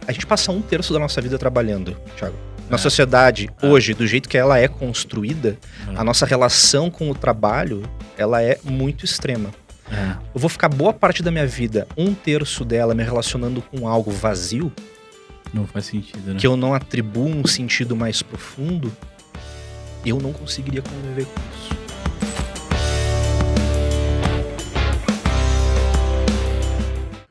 a gente passa 1/3 da nossa vida trabalhando, Thiago. Na sociedade, hoje, do jeito que ela é construída, a nossa relação com o trabalho, ela é muito extrema. Eu vou ficar boa parte da minha vida, 1/3 dela, me relacionando com algo vazio. Não faz sentido, né? Que eu não atribuo um sentido mais profundo, eu não conseguiria conviver com isso.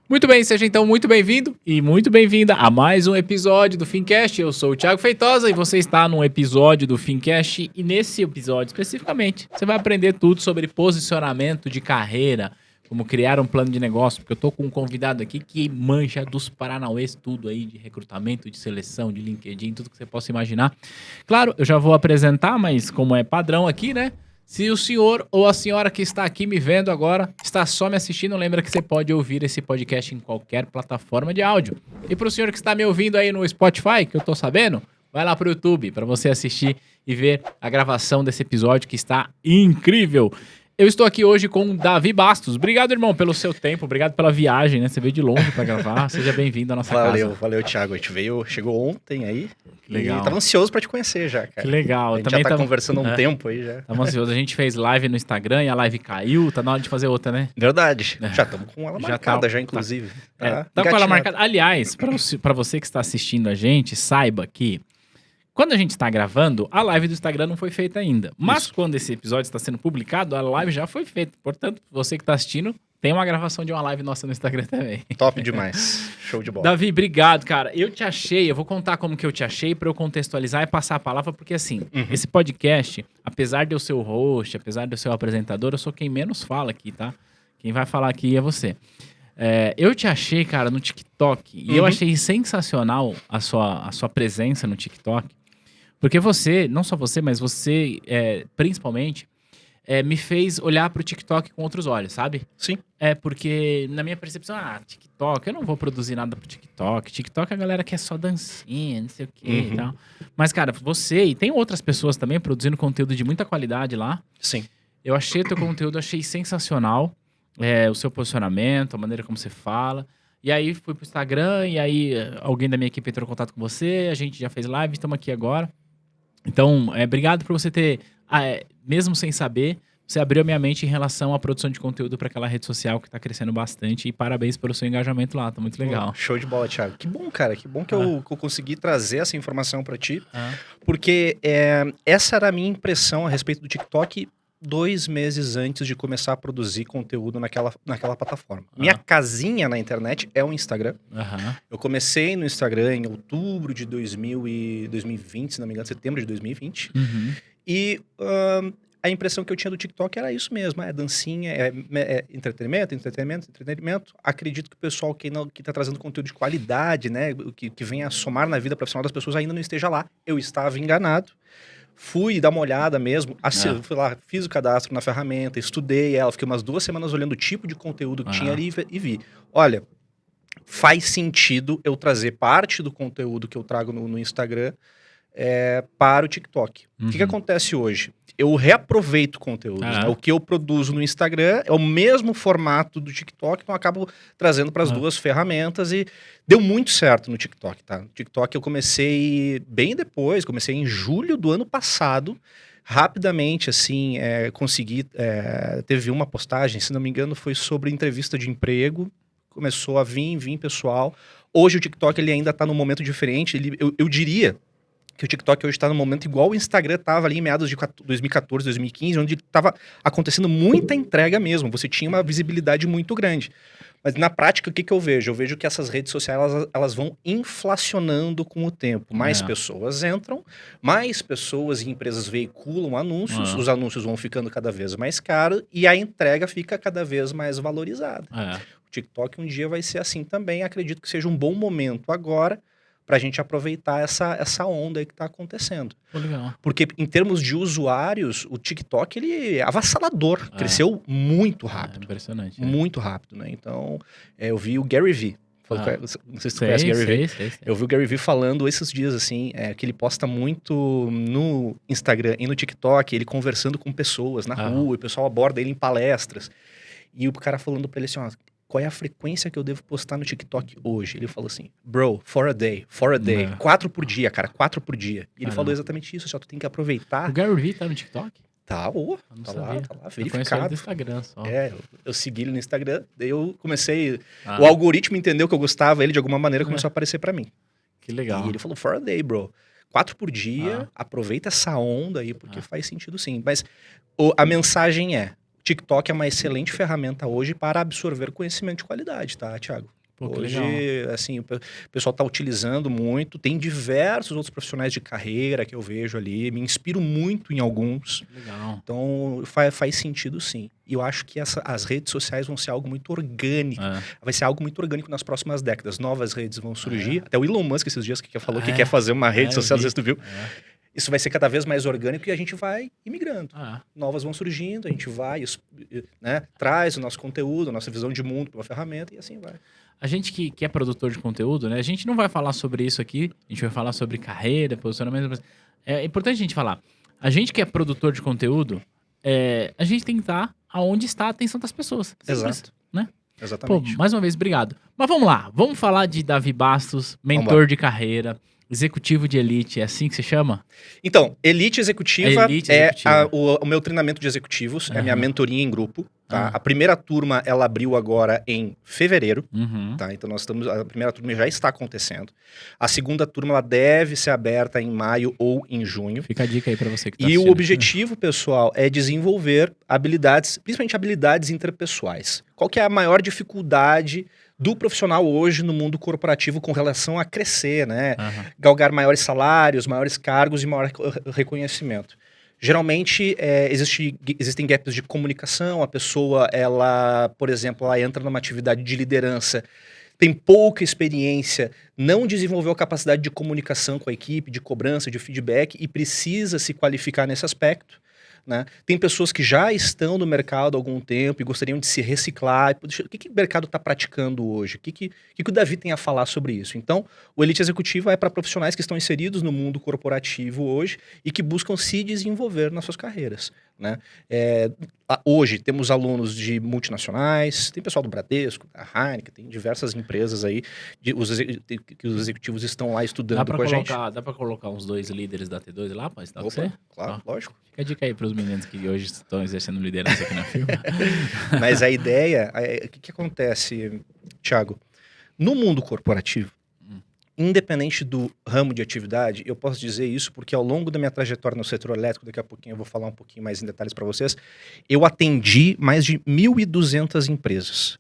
Muito bem, seja então muito bem-vindo e muito bem-vinda a mais um episódio do Fincast. Eu sou o Thiago Feitosa e você está num episódio do Fincast. E nesse episódio, especificamente, você vai aprender tudo sobre posicionamento de carreira, como criar um plano de negócio, porque eu tô com um convidado aqui que manja dos paranauês, tudo aí de recrutamento, de seleção, de LinkedIn, tudo que você possa imaginar. Claro, eu já vou apresentar, mas como é padrão aqui, né? Se o senhor ou a senhora que está aqui me vendo agora está só me assistindo, lembra que você pode ouvir esse podcast em qualquer plataforma de áudio. E para o senhor que está me ouvindo aí no Spotify, que eu tô sabendo, vai lá pro YouTube para você assistir e ver a gravação desse episódio que está incrível. Eu estou aqui hoje com o Davi Bastos. Obrigado, irmão, pelo seu tempo. Obrigado pela viagem, né? Você veio de longe para gravar. Seja bem-vindo à nossa casa. Valeu, Thiago. A gente chegou ontem aí. Legal. E tava ansioso para te conhecer já, cara. Que legal. A gente já tá conversando há um tempo aí já. Tava ansioso. A gente fez live no Instagram e a live caiu. Tá na hora de fazer outra, né? Verdade. Já estamos com ela marcada já, inclusive. Tá com ela marcada. Aliás, para você que está assistindo a gente, saiba que quando a gente está gravando, a live do Instagram não foi feita ainda. Mas quando esse episódio está sendo publicado, a live já foi feita. Portanto, você que está assistindo, tem uma gravação de uma live nossa no Instagram também. Top demais. Show de bola. Davi, obrigado, cara. Eu te achei, eu vou contar como que eu te achei para eu contextualizar e passar a palavra, porque assim, esse podcast, apesar de eu ser o host, apesar de eu ser o apresentador, eu sou quem menos fala aqui, tá? Quem vai falar aqui é você. Eu te achei, cara, no TikTok, e eu achei sensacional a sua presença no TikTok. Porque você, não só você, mas você, principalmente, me fez olhar pro TikTok com outros olhos, sabe? Sim. Porque na minha percepção, TikTok, eu não vou produzir nada pro TikTok. TikTok a galera quer só dancinha, não sei o quê e tal. Mas, cara, você e tem outras pessoas também produzindo conteúdo de muita qualidade lá. Sim. Eu achei teu conteúdo, achei sensacional. O seu posicionamento, a maneira como você fala. E aí fui pro Instagram e aí alguém da minha equipe entrou em contato com você. A gente já fez live, estamos aqui agora. Então, obrigado por você ter, mesmo sem saber, você abriu a minha mente em relação à produção de conteúdo para aquela rede social que está crescendo bastante. E parabéns pelo seu engajamento lá, tá muito legal. Show de bola, Thiago. Que bom, cara. Que bom que eu consegui trazer essa informação para ti. Porque essa era a minha impressão a respeito do TikTok 2 meses antes de começar a produzir conteúdo naquela plataforma. Minha casinha na internet é o Instagram. Eu comecei no Instagram em outubro de 2020, se não me engano, setembro de 2020. E a impressão que eu tinha do TikTok era isso mesmo, dancinha, entretenimento. Acredito que o pessoal que tá trazendo conteúdo de qualidade, né, que vem a somar na vida profissional das pessoas ainda não esteja lá. Eu estava enganado. Fui dar uma olhada mesmo, fui lá, fiz o cadastro na ferramenta, estudei ela, fiquei umas 2 semanas olhando o tipo de conteúdo que tinha ali e vi. Olha, faz sentido eu trazer parte do conteúdo que eu trago no Instagram para o TikTok. O que acontece hoje? Eu reaproveito conteúdos, né? O que eu produzo no Instagram é o mesmo formato do TikTok, então eu acabo trazendo para as 2 ferramentas e deu muito certo no TikTok, tá? No TikTok eu comecei bem depois, comecei em julho do ano passado, rapidamente, assim, consegui, teve uma postagem, se não me engano, foi sobre entrevista de emprego, começou a vir pessoal. Hoje o TikTok ele ainda está num momento diferente, eu diria que o TikTok hoje está num momento igual o Instagram estava ali em meados de 2014, 2015, onde estava acontecendo muita entrega mesmo, você tinha uma visibilidade muito grande. Mas na prática, o que eu vejo? Eu vejo que essas redes sociais, elas vão inflacionando com o tempo. Mais pessoas entram, mais pessoas e empresas veiculam anúncios, os anúncios vão ficando cada vez mais caros e a entrega fica cada vez mais valorizada. O TikTok um dia vai ser assim também, acredito que seja um bom momento agora para a gente aproveitar essa onda aí que está acontecendo. Legal. Porque em termos de usuários, o TikTok ele é avassalador, cresceu muito rápido. Impressionante. Muito rápido, né? Então, eu vi o Gary Vee. Não sei se tu conhece o Gary Vee. Sei. Eu vi o Gary Vee falando esses dias, assim, que ele posta muito no Instagram e no TikTok, ele conversando com pessoas na rua, e o pessoal aborda ele em palestras. E o cara falando pra ele assim, qual é a frequência que eu devo postar no TikTok hoje? Ele falou assim, bro, for a day, 4 por dia, cara, 4 por dia. E ele falou exatamente isso, só tu tem que aproveitar. O Gary Vee tá no TikTok? Tá lá, verificado. Do Instagram só. Eu segui ele no Instagram, daí eu comecei, o algoritmo entendeu que eu gostava, ele de alguma maneira começou a aparecer pra mim. Que legal. E ele falou, for a day, bro. 4 por dia, aproveita essa onda aí, porque faz sentido sim. Mas a mensagem é, TikTok é uma excelente ferramenta hoje para absorver conhecimento de qualidade, tá, Thiago? Pô, hoje, assim, o pessoal está utilizando muito, tem diversos outros profissionais de carreira que eu vejo ali, me inspiro muito em alguns. Legal. Então, faz sentido sim. E eu acho que as redes sociais vão ser algo muito orgânico. Vai ser algo muito orgânico nas próximas décadas. Novas redes vão surgir. Até o Elon Musk esses dias que falou que quer fazer uma rede social, não sei se tu viu. Isso vai ser cada vez mais orgânico e a gente vai imigrando. Novas vão surgindo, a gente vai, né, traz o nosso conteúdo, a nossa visão de mundo para uma ferramenta e assim vai. A gente que é produtor de conteúdo, né? A gente não vai falar sobre isso aqui, a gente vai falar sobre carreira, posicionamento. Mas é importante a gente falar. A gente que é produtor de conteúdo, a gente tem que estar aonde está a atenção das pessoas. Simples, exato. Né? Exatamente. Pô, mais uma vez, obrigado. Mas vamos lá, vamos falar de Davi Bastos, mentor de carreira, executivo de elite, é assim que se chama? Então, Elite Executiva é o meu treinamento de executivos, é a minha mentoria em grupo. Tá? A primeira turma, ela abriu agora em fevereiro, tá? Então a primeira turma já está acontecendo. A segunda turma, ela deve ser aberta em maio ou em junho. Fica a dica aí para você que tá assistindo. E o objetivo, pessoal, é desenvolver habilidades, principalmente habilidades interpessoais. Qual que é a maior dificuldade do profissional hoje no mundo corporativo com relação a crescer, né? Galgar maiores salários, maiores cargos e maior reconhecimento. Geralmente, existem gaps de comunicação, a pessoa, ela, por exemplo, ela entra numa atividade de liderança, tem pouca experiência, não desenvolveu a capacidade de comunicação com a equipe, de cobrança, de feedback e precisa se qualificar nesse aspecto. Né? Tem pessoas que já estão no mercado há algum tempo e gostariam de se reciclar. O que o mercado está praticando hoje? O que o Davi tem a falar sobre isso? Então, o Elite Executiva é para profissionais que estão inseridos no mundo corporativo hoje e que buscam se desenvolver nas suas carreiras. Né? Hoje temos alunos de multinacionais, tem pessoal do Bradesco, da Heineken, tem diversas empresas aí que os executivos estão lá estudando com a gente. Dá para colocar uns 2 líderes da T2 lá para estar com você? Claro, lógico. Fica a dica aí para os meninos que hoje estão exercendo liderança aqui na firma. Mas a ideia, o que acontece, Thiago? No mundo corporativo, independente do ramo de atividade, eu posso dizer isso porque ao longo da minha trajetória no setor elétrico, daqui a pouquinho eu vou falar um pouquinho mais em detalhes para vocês, eu atendi mais de 1.200 empresas.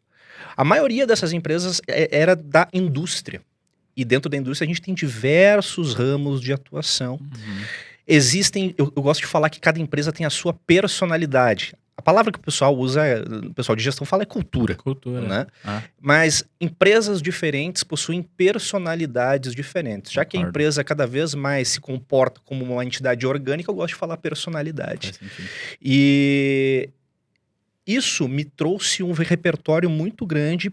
A maioria dessas empresas era da indústria. E dentro da indústria a gente tem diversos ramos de atuação. Existem, eu gosto de falar que cada empresa tem a sua personalidade. A palavra que o pessoal usa, o pessoal de gestão fala é cultura. Cultura. Né? Mas empresas diferentes possuem personalidades diferentes. Já que a empresa cada vez mais se comporta como uma entidade orgânica, eu gosto de falar personalidade. E isso me trouxe um repertório muito grande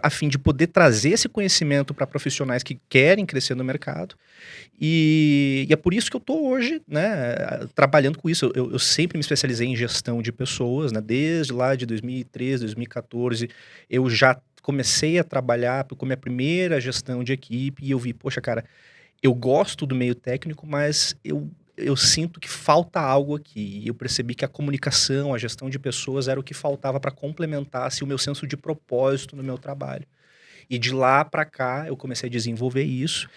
a fim de poder trazer esse conhecimento para profissionais que querem crescer no mercado. E é por isso que eu estou hoje, né, trabalhando com isso. Eu sempre me especializei em gestão de pessoas, né, desde lá de 2013, 2014, eu já comecei a trabalhar com a minha primeira gestão de equipe e eu vi, poxa, cara, eu gosto do meio técnico, mas eu sinto que falta algo aqui. E eu percebi que a comunicação, a gestão de pessoas era o que faltava para complementar assim, o meu senso de propósito no meu trabalho. E de lá para cá, eu comecei a desenvolver isso.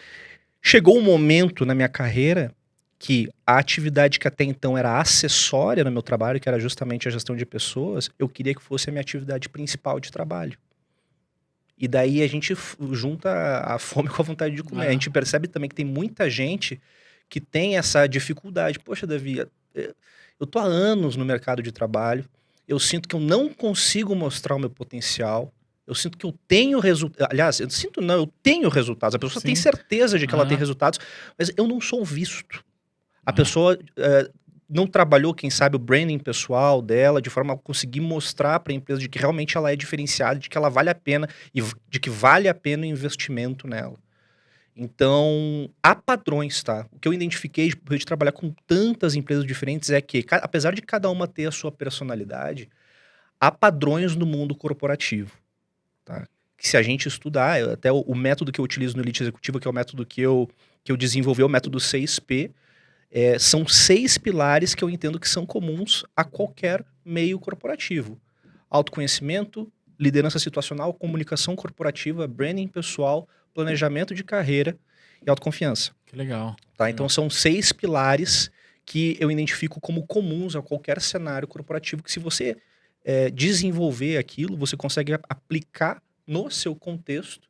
Chegou um momento na minha carreira que a atividade que até então era acessória no meu trabalho, que era justamente a gestão de pessoas, eu queria que fosse a minha atividade principal de trabalho. E daí a gente junta a fome com a vontade de comer. A gente percebe também que tem muita gente que tem essa dificuldade. Poxa, Davi, eu tô há anos no mercado de trabalho, eu sinto que eu não consigo mostrar o meu potencial, eu sinto que eu tenho resultados, aliás, eu tenho resultados, a pessoa tem certeza de que ela tem resultados, mas eu não sou visto. A pessoa não trabalhou, quem sabe, o branding pessoal dela, de forma a conseguir mostrar para a empresa de que realmente ela é diferenciada, de que ela vale a pena, e de que vale a pena o investimento nela. Então, há padrões, tá? O que eu identifiquei de trabalhar com tantas empresas diferentes é que, apesar de cada uma ter a sua personalidade, há padrões no mundo corporativo, tá? Que se a gente estudar, até o método que eu utilizo no Elite Executiva, que é o método que eu desenvolvi, é o método 6P, são 6 pilares que eu entendo que são comuns a qualquer meio corporativo. Autoconhecimento, liderança situacional, comunicação corporativa, branding pessoal, planejamento de carreira e autoconfiança. Que legal. Tá? Então são 6 pilares que eu identifico como comuns a qualquer cenário corporativo, que se você desenvolver aquilo, você consegue aplicar no seu contexto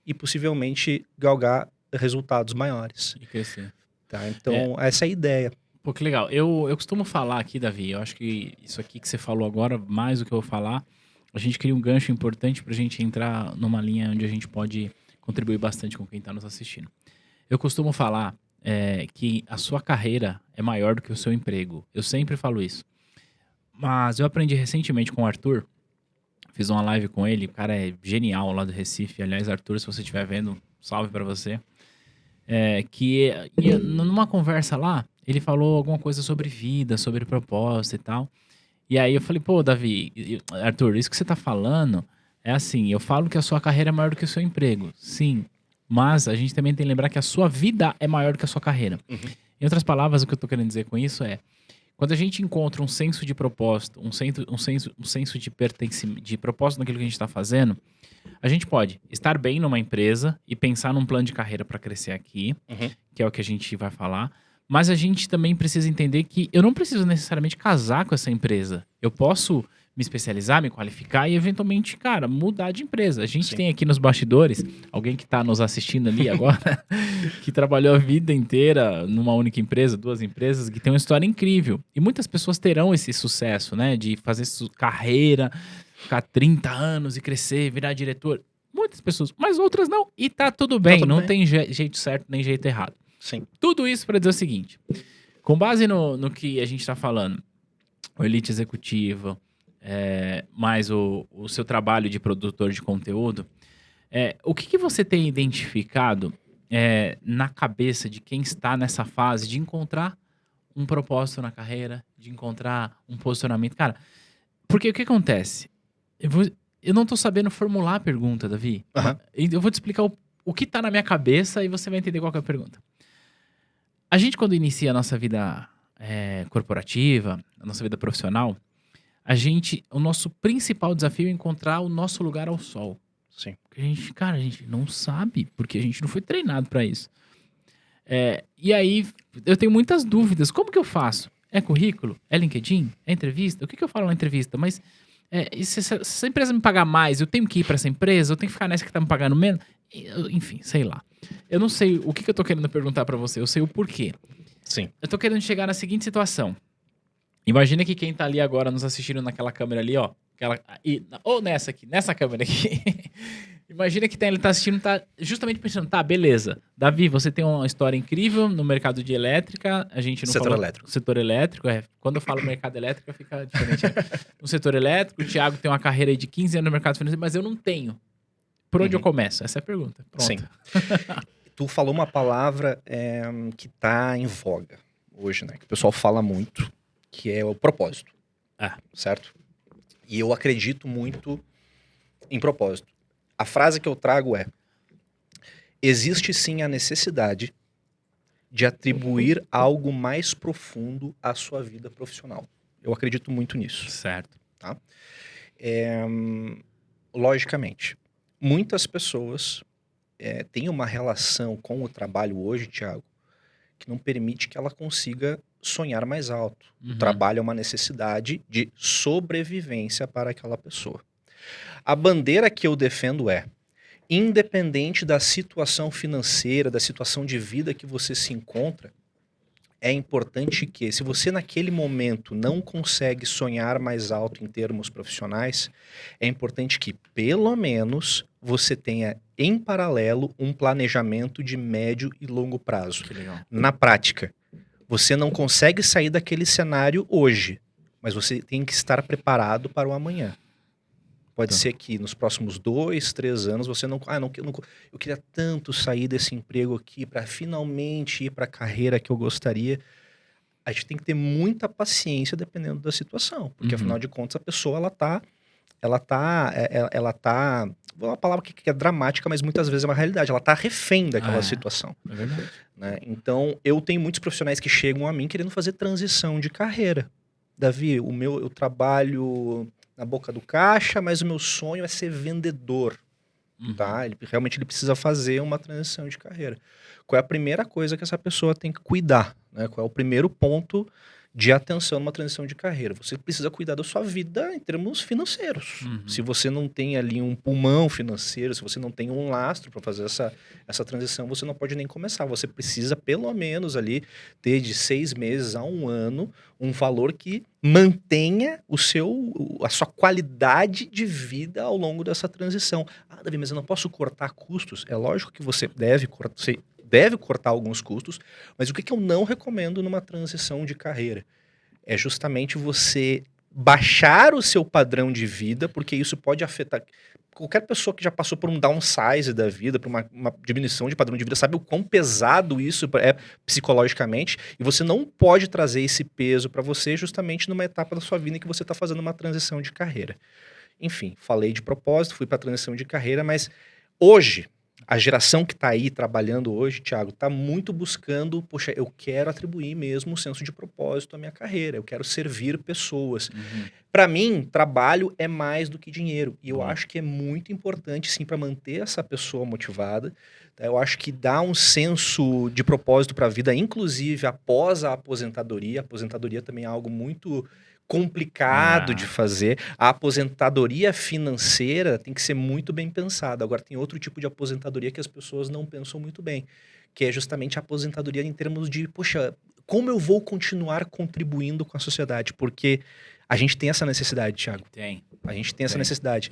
e possivelmente galgar resultados maiores. E crescer. Tá? Então essa é a ideia. Pô, que legal. Eu costumo falar aqui, Davi, eu acho que isso aqui que você falou agora, mais do que eu vou falar, a gente cria um gancho importante pra gente entrar numa linha onde a gente pode contribuir bastante com quem tá nos assistindo. Eu costumo falar que a sua carreira é maior do que o seu emprego. Eu sempre falo isso. Mas eu aprendi recentemente com o Arthur, fiz uma live com ele, o cara é genial lá do Recife. Aliás, Arthur, se você estiver vendo, salve pra você. Numa conversa lá, ele falou alguma coisa sobre vida, sobre propósito e tal. E aí eu falei, pô, Davi, Arthur, isso que você tá falando é assim, eu falo que a sua carreira é maior do que o seu emprego. Sim, mas a gente também tem que lembrar que a sua vida é maior do que a sua carreira. Uhum. Em outras palavras, o que eu tô querendo dizer com isso é, quando a gente encontra um senso de propósito, um senso de pertencimento, de propósito naquilo que a gente está fazendo, a gente pode estar bem numa empresa e pensar num plano de carreira para crescer aqui, que é o que a gente vai falar, mas a gente também precisa entender que eu não preciso necessariamente casar com essa empresa. Eu posso me especializar, me qualificar e eventualmente, cara, mudar de empresa. A gente tem aqui nos bastidores, alguém que está nos assistindo ali agora, que trabalhou a vida inteira numa única empresa, 2 empresas, que tem uma história incrível. E muitas pessoas terão esse sucesso, né, de fazer carreira, ficar 30 anos e crescer, virar diretor. Muitas pessoas, mas outras não. E tá tudo bem, não tem jeito certo nem jeito errado. Sim. Tudo isso para dizer o seguinte, com base no que a gente está falando, o Elite Executiva, mais o seu trabalho de produtor de conteúdo, o que você tem identificado na cabeça de quem está nessa fase de encontrar um propósito na carreira, de encontrar um posicionamento? Cara, porque o que acontece? Eu não tô sabendo formular a pergunta, Davi. Eu vou te explicar o que tá na minha cabeça e você vai entender qual que é a pergunta. A gente, quando inicia a nossa vida corporativa, a nossa vida profissional, o nosso principal desafio é encontrar o nosso lugar ao sol. Sim. Porque a gente não sabe, porque a gente não foi treinado para isso. E aí, eu tenho muitas dúvidas. Como que eu faço? É currículo? É LinkedIn? É entrevista? O que eu falo na entrevista? Mas se essa empresa me pagar mais, eu tenho que ir para essa empresa? Eu tenho que ficar nessa que tá me pagando menos? Enfim, sei lá. Eu não sei o que eu tô querendo perguntar para você. Eu sei o porquê. Sim. Eu tô querendo chegar na seguinte situação. Imagina que quem tá ali agora nos assistindo naquela câmera ali, ó. Ou nessa câmera aqui. Imagina que ele tá assistindo, tá justamente pensando, tá, beleza. Davi, você tem uma história incrível no mercado de elétrica. A gente não falou... elétrico. Setor elétrico, Quando eu falo mercado elétrico, fica diferente. No setor elétrico, o Thiago tem uma carreira aí de 15 anos no mercado financeiro, mas eu não tenho. Por onde eu começo? Essa é a pergunta. Pronto. Sim. Tu falou uma palavra que tá em voga hoje, né? Que o pessoal fala muito, que é o propósito. Certo? E eu acredito muito em propósito. A frase que eu trago é: existe sim a necessidade de atribuir algo mais profundo à sua vida profissional. Eu acredito muito nisso. Certo. Tá? Logicamente, muitas pessoas têm uma relação com o trabalho hoje, Thiago, que não permite que ela consiga sonhar mais alto. O trabalho é uma necessidade de sobrevivência para aquela pessoa. A bandeira que eu defendo é: independente da situação financeira, da situação de vida que você se encontra, é importante que, se você naquele momento não consegue sonhar mais alto em termos profissionais, é importante que, pelo menos, você tenha em paralelo um planejamento de médio e longo prazo. Que legal. Na prática, você não consegue sair daquele cenário hoje, mas você tem que estar preparado para o amanhã. Pode ser que nos próximos 2, 3 anos você eu queria tanto sair desse emprego aqui para finalmente ir para a carreira que eu gostaria. A gente tem que ter muita paciência dependendo da situação, porque afinal de contas a pessoa ela tá ela tá, uma palavra que é dramática, mas muitas vezes é uma realidade, ela tá refém daquela situação. É verdade. Né? Então, eu tenho muitos profissionais que chegam a mim querendo fazer transição de carreira. Davi, eu trabalho na boca do caixa, mas o meu sonho é ser vendedor. Tá? Ele precisa fazer uma transição de carreira. Qual é a primeira coisa que essa pessoa tem que cuidar? Né? Qual é o primeiro ponto de atenção numa transição de carreira? Você precisa cuidar da sua vida em termos financeiros. Se você não tem ali um pulmão financeiro, se você não tem um lastro para fazer essa transição, você não pode nem começar. Você precisa, pelo menos, ali ter de 6 meses a 1 ano um valor que mantenha a sua qualidade de vida ao longo dessa transição. Davi, mas eu não posso cortar custos? É lógico que você deve cortar alguns custos, mas o que eu não recomendo numa transição de carreira? É justamente você baixar o seu padrão de vida, porque isso pode afetar... Qualquer pessoa que já passou por um downsize da vida, por uma diminuição de padrão de vida, sabe o quão pesado isso é psicologicamente, e você não pode trazer esse peso para você justamente numa etapa da sua vida em que você está fazendo uma transição de carreira. Enfim, falei de propósito, fui para a transição de carreira, mas hoje, a geração que está aí trabalhando hoje, Thiago, está muito buscando, poxa, eu quero atribuir mesmo um senso de propósito à minha carreira, eu quero servir pessoas. Para mim, trabalho é mais do que dinheiro, e eu acho que é muito importante, sim, para manter essa pessoa motivada. Eu acho que dá um senso de propósito para a vida, inclusive após a aposentadoria. A aposentadoria também é algo muito complicado de fazer. A aposentadoria financeira tem que ser muito bem pensada. Agora, tem outro tipo de aposentadoria que as pessoas não pensam muito bem, que é justamente a aposentadoria em termos de, poxa, como eu vou continuar contribuindo com a sociedade? Porque a gente tem essa necessidade, Thiago. A gente tem essa necessidade.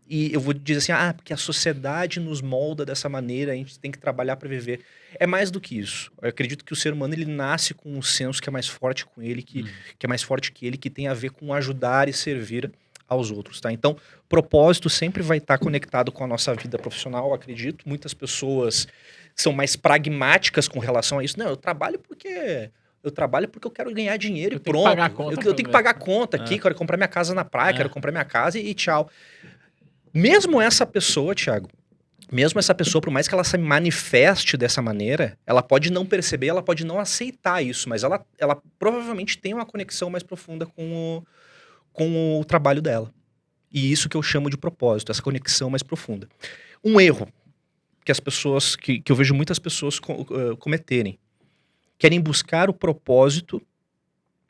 E eu vou dizer assim, porque a sociedade nos molda dessa maneira, a gente tem que trabalhar para viver. É mais do que isso. Eu acredito que o ser humano, ele nasce com um senso que é mais forte com ele, que é mais forte que ele, que tem a ver com ajudar e servir aos outros, tá? Então, propósito sempre vai estar conectado com a nossa vida profissional, eu acredito. Muitas pessoas são mais pragmáticas com relação a isso. Não, eu trabalho porque eu quero ganhar dinheiro e pronto. Eu tenho que pagar a conta aqui, quero comprar minha casa na praia, quero comprar minha casa e tchau. Mesmo essa pessoa, Thiago, por mais que ela se manifeste dessa maneira, ela pode não perceber, ela pode não aceitar isso, mas ela provavelmente tem uma conexão mais profunda com o trabalho dela. E isso que eu chamo de propósito, essa conexão mais profunda. Um erro que as pessoas, que eu vejo muitas pessoas cometerem, querem buscar o propósito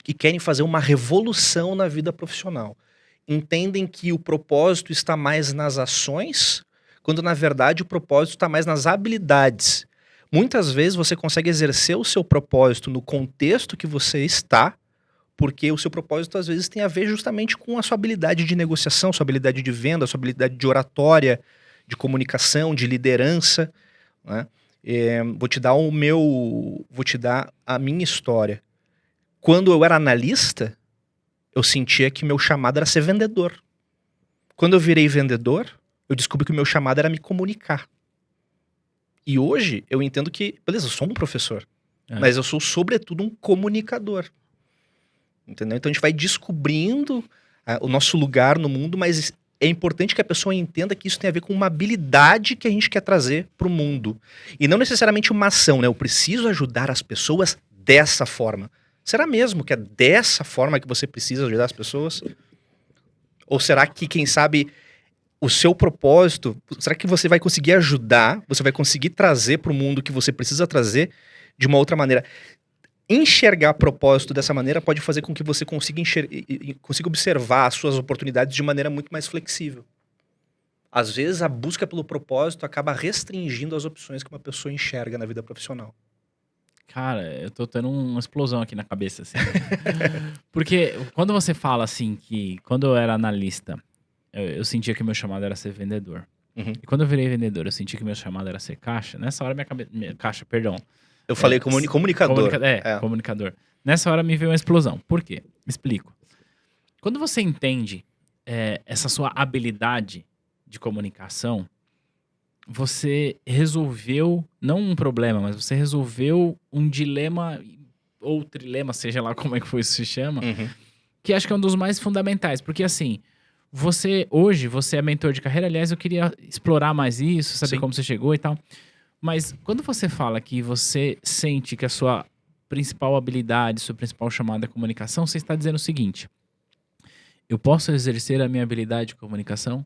e querem fazer uma revolução na vida profissional. Entendem que o propósito está mais nas ações, quando na verdade o propósito está mais nas habilidades. Muitas vezes você consegue exercer o seu propósito no contexto que você está, porque o seu propósito às vezes tem a ver justamente com a sua habilidade de negociação, sua habilidade de venda, sua habilidade de oratória, de comunicação, de liderança, né? Vou te dar a minha história. Quando eu era analista, eu sentia que meu chamado era ser vendedor. Quando eu virei vendedor, eu descobri que o meu chamado era me comunicar. E hoje eu entendo que, beleza, eu sou um professor, mas eu sou sobretudo um comunicador. Entendeu? Então a gente vai descobrindo o nosso lugar no mundo, mas é importante que a pessoa entenda que isso tem a ver com uma habilidade que a gente quer trazer para o mundo. E não necessariamente uma ação, né? Eu preciso ajudar as pessoas dessa forma. Será mesmo que é dessa forma que você precisa ajudar as pessoas? Ou será que, quem sabe, o seu propósito, será que você vai conseguir ajudar, você vai conseguir trazer para o mundo o que você precisa trazer de uma outra maneira? Enxergar propósito dessa maneira pode fazer com que você consiga observar as suas oportunidades de maneira muito mais flexível. Às vezes, a busca pelo propósito acaba restringindo as opções que uma pessoa enxerga na vida profissional. Cara, eu tô tendo uma explosão aqui na cabeça, assim. Porque quando você fala, assim, que quando eu era analista, eu sentia que meu chamado era ser vendedor. E quando eu virei vendedor, eu senti que meu chamado era ser caixa. Nessa hora, eu falei comunicador. Comunicador. Nessa hora me veio uma explosão. Por quê? Explico. Quando você entende essa sua habilidade de comunicação, você resolveu, não um problema, mas você resolveu um dilema, ou trilema, seja lá como é que isso se chama, que acho que é um dos mais fundamentais. Porque assim, Hoje, você é mentor de carreira. Aliás, eu queria explorar mais isso, saber Sim. como você chegou e tal. Mas quando você fala que você sente que a sua principal habilidade, sua principal chamada é comunicação, você está dizendo o seguinte: eu posso exercer a minha habilidade de comunicação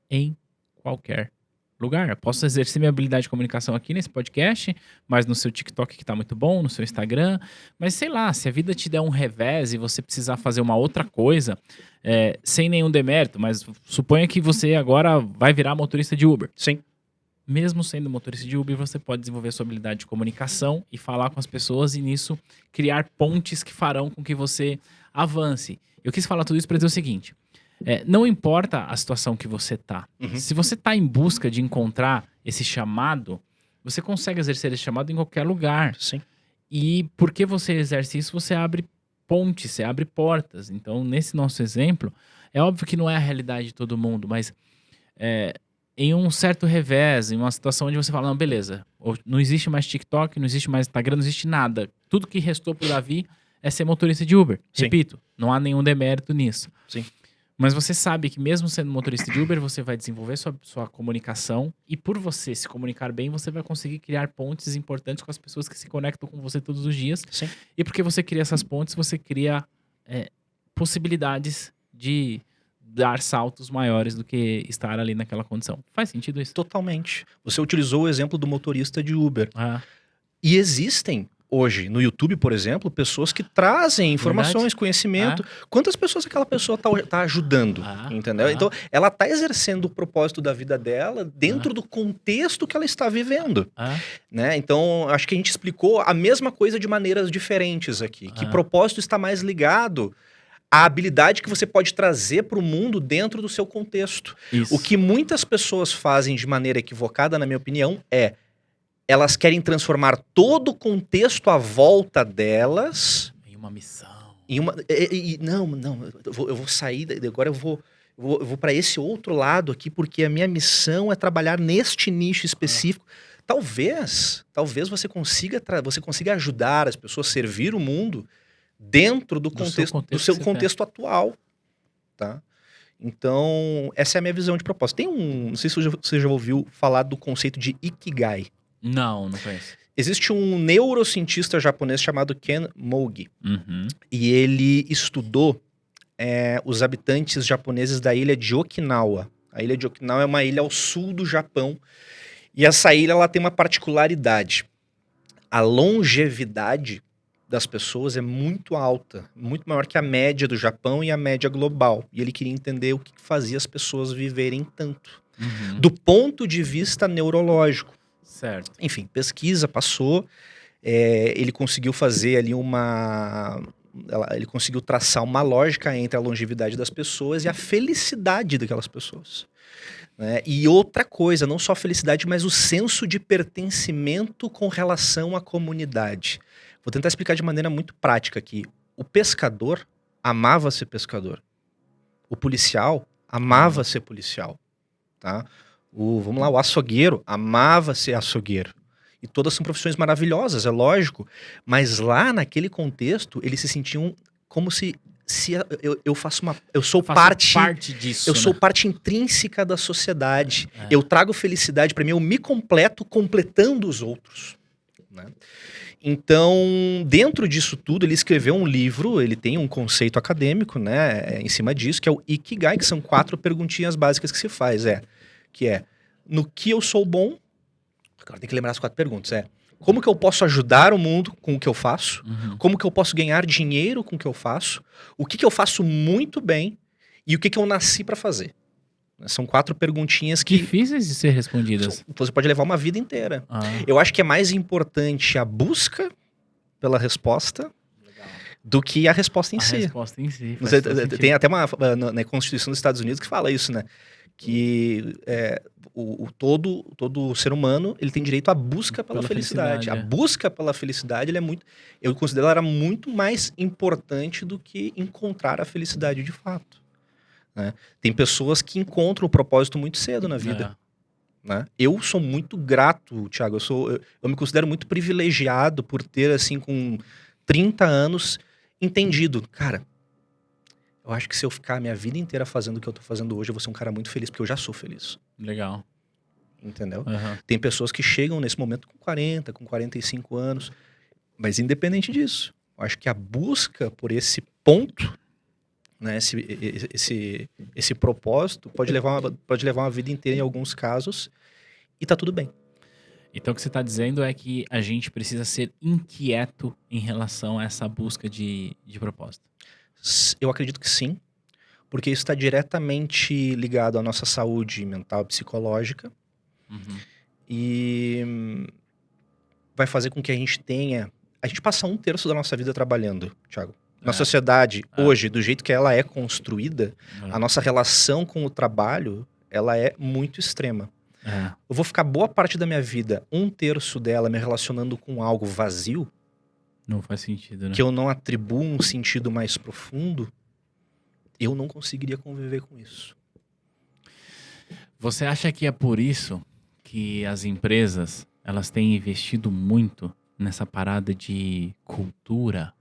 em qualquer lugar. Eu posso exercer minha habilidade de comunicação aqui nesse podcast, mas no seu TikTok que tá muito bom, no seu Instagram. Mas sei lá, se a vida te der um revés e você precisar fazer uma outra coisa, sem nenhum demérito, mas suponha que você agora vai virar motorista de Uber. Sim. Mesmo sendo motorista de Uber, você pode desenvolver sua habilidade de comunicação e falar com as pessoas e nisso criar pontes que farão com que você avance. Eu quis falar tudo isso para dizer o seguinte: não importa a situação que você tá. Uhum. Se você tá em busca de encontrar esse chamado, você consegue exercer esse chamado em qualquer lugar. Sim. E porque você exerce isso, você abre pontes, você abre portas. Então, nesse nosso exemplo, é óbvio que não é a realidade de todo mundo, mas em um certo revés, em uma situação onde você fala, não, beleza, não existe mais TikTok, não existe mais Instagram, não existe nada. Tudo que restou pro Davi é ser motorista de Uber. Sim. Repito, não há nenhum demérito nisso. Sim. Mas você sabe que mesmo sendo motorista de Uber, você vai desenvolver sua comunicação e por você se comunicar bem, você vai conseguir criar pontes importantes com as pessoas que se conectam com você todos os dias. Sim. E porque você cria essas pontes, você cria possibilidades de dar saltos maiores do que estar ali naquela condição. Faz sentido isso? Totalmente. Você utilizou o exemplo do motorista de Uber. Ah, E existem hoje, no YouTube, por exemplo, pessoas que trazem informações, conhecimento. Quantas pessoas aquela pessoa tá ajudando, entendeu? Então, ela tá exercendo o propósito da vida dela dentro do contexto que ela está vivendo, né? Então, acho que a gente explicou a mesma coisa de maneiras diferentes aqui. Que propósito está mais ligado à habilidade que você pode trazer para o mundo dentro do seu contexto. Isso. O que muitas pessoas fazem de maneira equivocada, na minha opinião, elas querem transformar todo o contexto à volta delas em uma missão. Não, eu vou sair, agora eu vou para esse outro lado aqui, porque a minha missão é trabalhar neste nicho específico. Talvez você consiga ajudar as pessoas a servir o mundo dentro do seu contexto atual, tá? Então, essa é a minha visão de propósito. Não sei se você já ouviu falar do conceito de Ikigai. Não conheço. Existe um neurocientista japonês chamado Ken Mogi. Uhum. E ele estudou os habitantes japoneses da ilha de Okinawa. A ilha de Okinawa é uma ilha ao sul do Japão. E essa ilha ela tem uma particularidade. A longevidade das pessoas é muito alta. Muito maior que a média do Japão e a média global. E ele queria entender o que fazia as pessoas viverem tanto. Uhum. Do ponto de vista neurológico. Certo. Enfim, pesquisa, passou. Ele conseguiu fazer ali ele conseguiu traçar uma lógica entre a longevidade das pessoas e a felicidade daquelas pessoas. Né? E outra coisa, não só a felicidade, mas o senso de pertencimento com relação à comunidade. Vou tentar explicar de maneira muito prática aqui. O pescador amava ser pescador. O policial amava ser policial. Tá? O açougueiro amava ser açougueiro. E todas são profissões maravilhosas, é lógico. Mas lá, naquele contexto, eles se sentiam como se eu sou parte disso. Eu sou parte intrínseca da sociedade. Eu trago felicidade para mim, eu me completo completando os outros. Né? Então, dentro disso tudo, ele escreveu um livro, ele tem um conceito acadêmico, né, em cima disso, que é o Ikigai, que são 4 perguntinhas básicas que se faz. No que eu sou bom? Agora tem que lembrar as 4 perguntas. Como que eu posso ajudar o mundo com o que eu faço? Uhum. Como que eu posso ganhar dinheiro com o que eu faço? O que eu faço muito bem? E o que eu nasci para fazer? São 4 perguntinhas que... difíceis de ser respondidas. Você pode levar uma vida inteira. Eu acho que é mais importante a busca pela resposta do que a resposta em si. A resposta em si. Tem até uma na Constituição dos Estados Unidos que fala isso, né? Que todo ser humano ele tem direito à busca pela felicidade. A busca pela felicidade ele é muito... Eu considero ela muito mais importante do que encontrar a felicidade de fato. Né? Tem pessoas que encontram o propósito muito cedo na vida. Né? Eu sou muito grato, Thiago. Eu me considero muito privilegiado por ter, assim, com 30 anos, entendido. Cara, Eu acho que se eu ficar a minha vida inteira fazendo o que eu tô fazendo hoje, eu vou ser um cara muito feliz, porque eu já sou feliz. Legal. Entendeu? Uhum. Tem pessoas que chegam nesse momento com 40, com 45 anos, mas independente disso, eu acho que a busca por esse ponto, né, esse propósito, pode levar uma vida inteira em alguns casos, e tá tudo bem. Então o que você está dizendo é que a gente precisa ser inquieto em relação a essa busca de propósito. Eu acredito que sim, porque isso está diretamente ligado à nossa saúde mental e psicológica, Uhum. e vai fazer com que a gente tenha... A gente passa 1/3 da nossa vida trabalhando, Thiago. Na sociedade, hoje, do jeito que ela é construída, a nossa relação com o trabalho, ela é muito extrema. Eu vou ficar boa parte da minha vida, 1/3 dela, me relacionando com algo vazio. Não faz sentido, né? Que eu não atribuo um sentido mais profundo, eu não conseguiria conviver com isso. Você acha que é por isso que as empresas, elas têm investido muito nessa parada de cultura,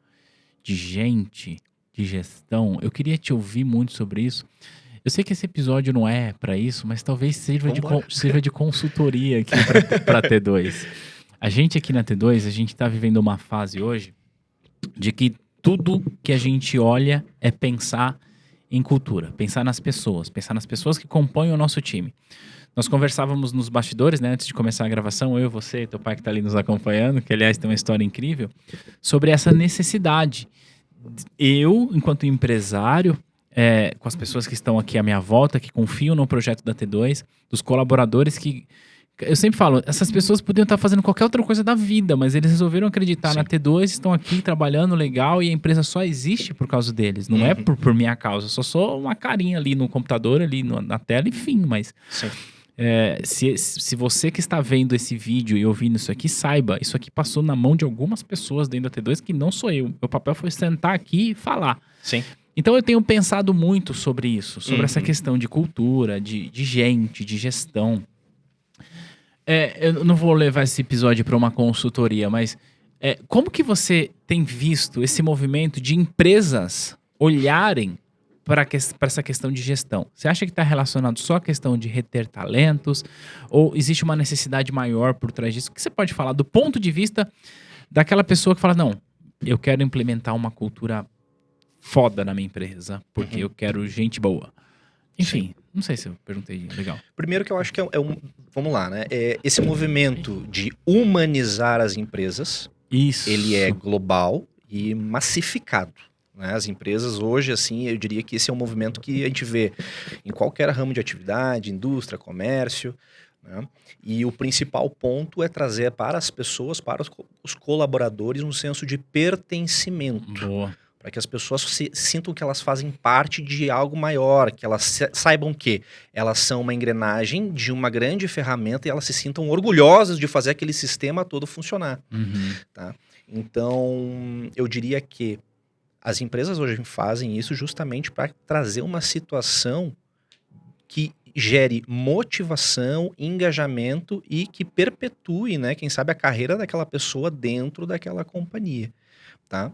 de gente, de gestão? Eu queria te ouvir muito sobre isso. Eu sei que esse episódio não é para isso, mas talvez sirva de consultoria aqui para T2. A gente aqui na T2, a gente está vivendo uma fase hoje de que tudo que a gente olha é pensar em cultura, pensar nas pessoas que compõem o nosso time. Nós conversávamos nos bastidores, né, antes de começar a gravação, eu, você, teu pai que está ali nos acompanhando, que aliás tem uma história incrível, sobre essa necessidade. Eu, enquanto empresário, com as pessoas que estão aqui à minha volta, que confiam no projeto da T2, dos colaboradores que... Eu sempre falo, essas pessoas podiam estar fazendo qualquer outra coisa da vida, mas eles resolveram acreditar na T2, estão aqui trabalhando legal e a empresa só existe por causa deles. Não é por minha causa, eu só sou uma carinha ali no computador, ali na tela, enfim, mas... se você que está vendo esse vídeo e ouvindo isso aqui, saiba, isso aqui passou na mão de algumas pessoas dentro da T2 que não sou eu. Meu papel foi sentar aqui e falar. Sim. Então eu tenho pensado muito sobre isso, sobre essa questão de cultura, de gente, de gestão. Eu não vou levar esse episódio para uma consultoria, mas como que você tem visto esse movimento de empresas olharem para essa questão de gestão? Você acha que está relacionado só à questão de reter talentos? Ou existe uma necessidade maior por trás disso? O que você pode falar do ponto de vista daquela pessoa que fala, não, eu quero implementar uma cultura foda na minha empresa, porque eu quero gente boa. Enfim, não sei se eu perguntei legal. Primeiro que eu acho que vamos lá, né? Esse movimento de humanizar as empresas, ele é global e massificado. Né? As empresas hoje, assim, eu diria que esse é um movimento que a gente vê em qualquer ramo de atividade, indústria, comércio, né? E o principal ponto é trazer para as pessoas, para os colaboradores, um senso de pertencimento. Boa. Para que as pessoas sintam que elas fazem parte de algo maior, que elas saibam que elas são uma engrenagem de uma grande ferramenta e elas se sintam orgulhosas de fazer aquele sistema todo funcionar. Tá? Então, eu diria que as empresas hoje fazem isso justamente para trazer uma situação que gere motivação, engajamento e que perpetue, né, quem sabe, a carreira daquela pessoa dentro daquela companhia. Tá?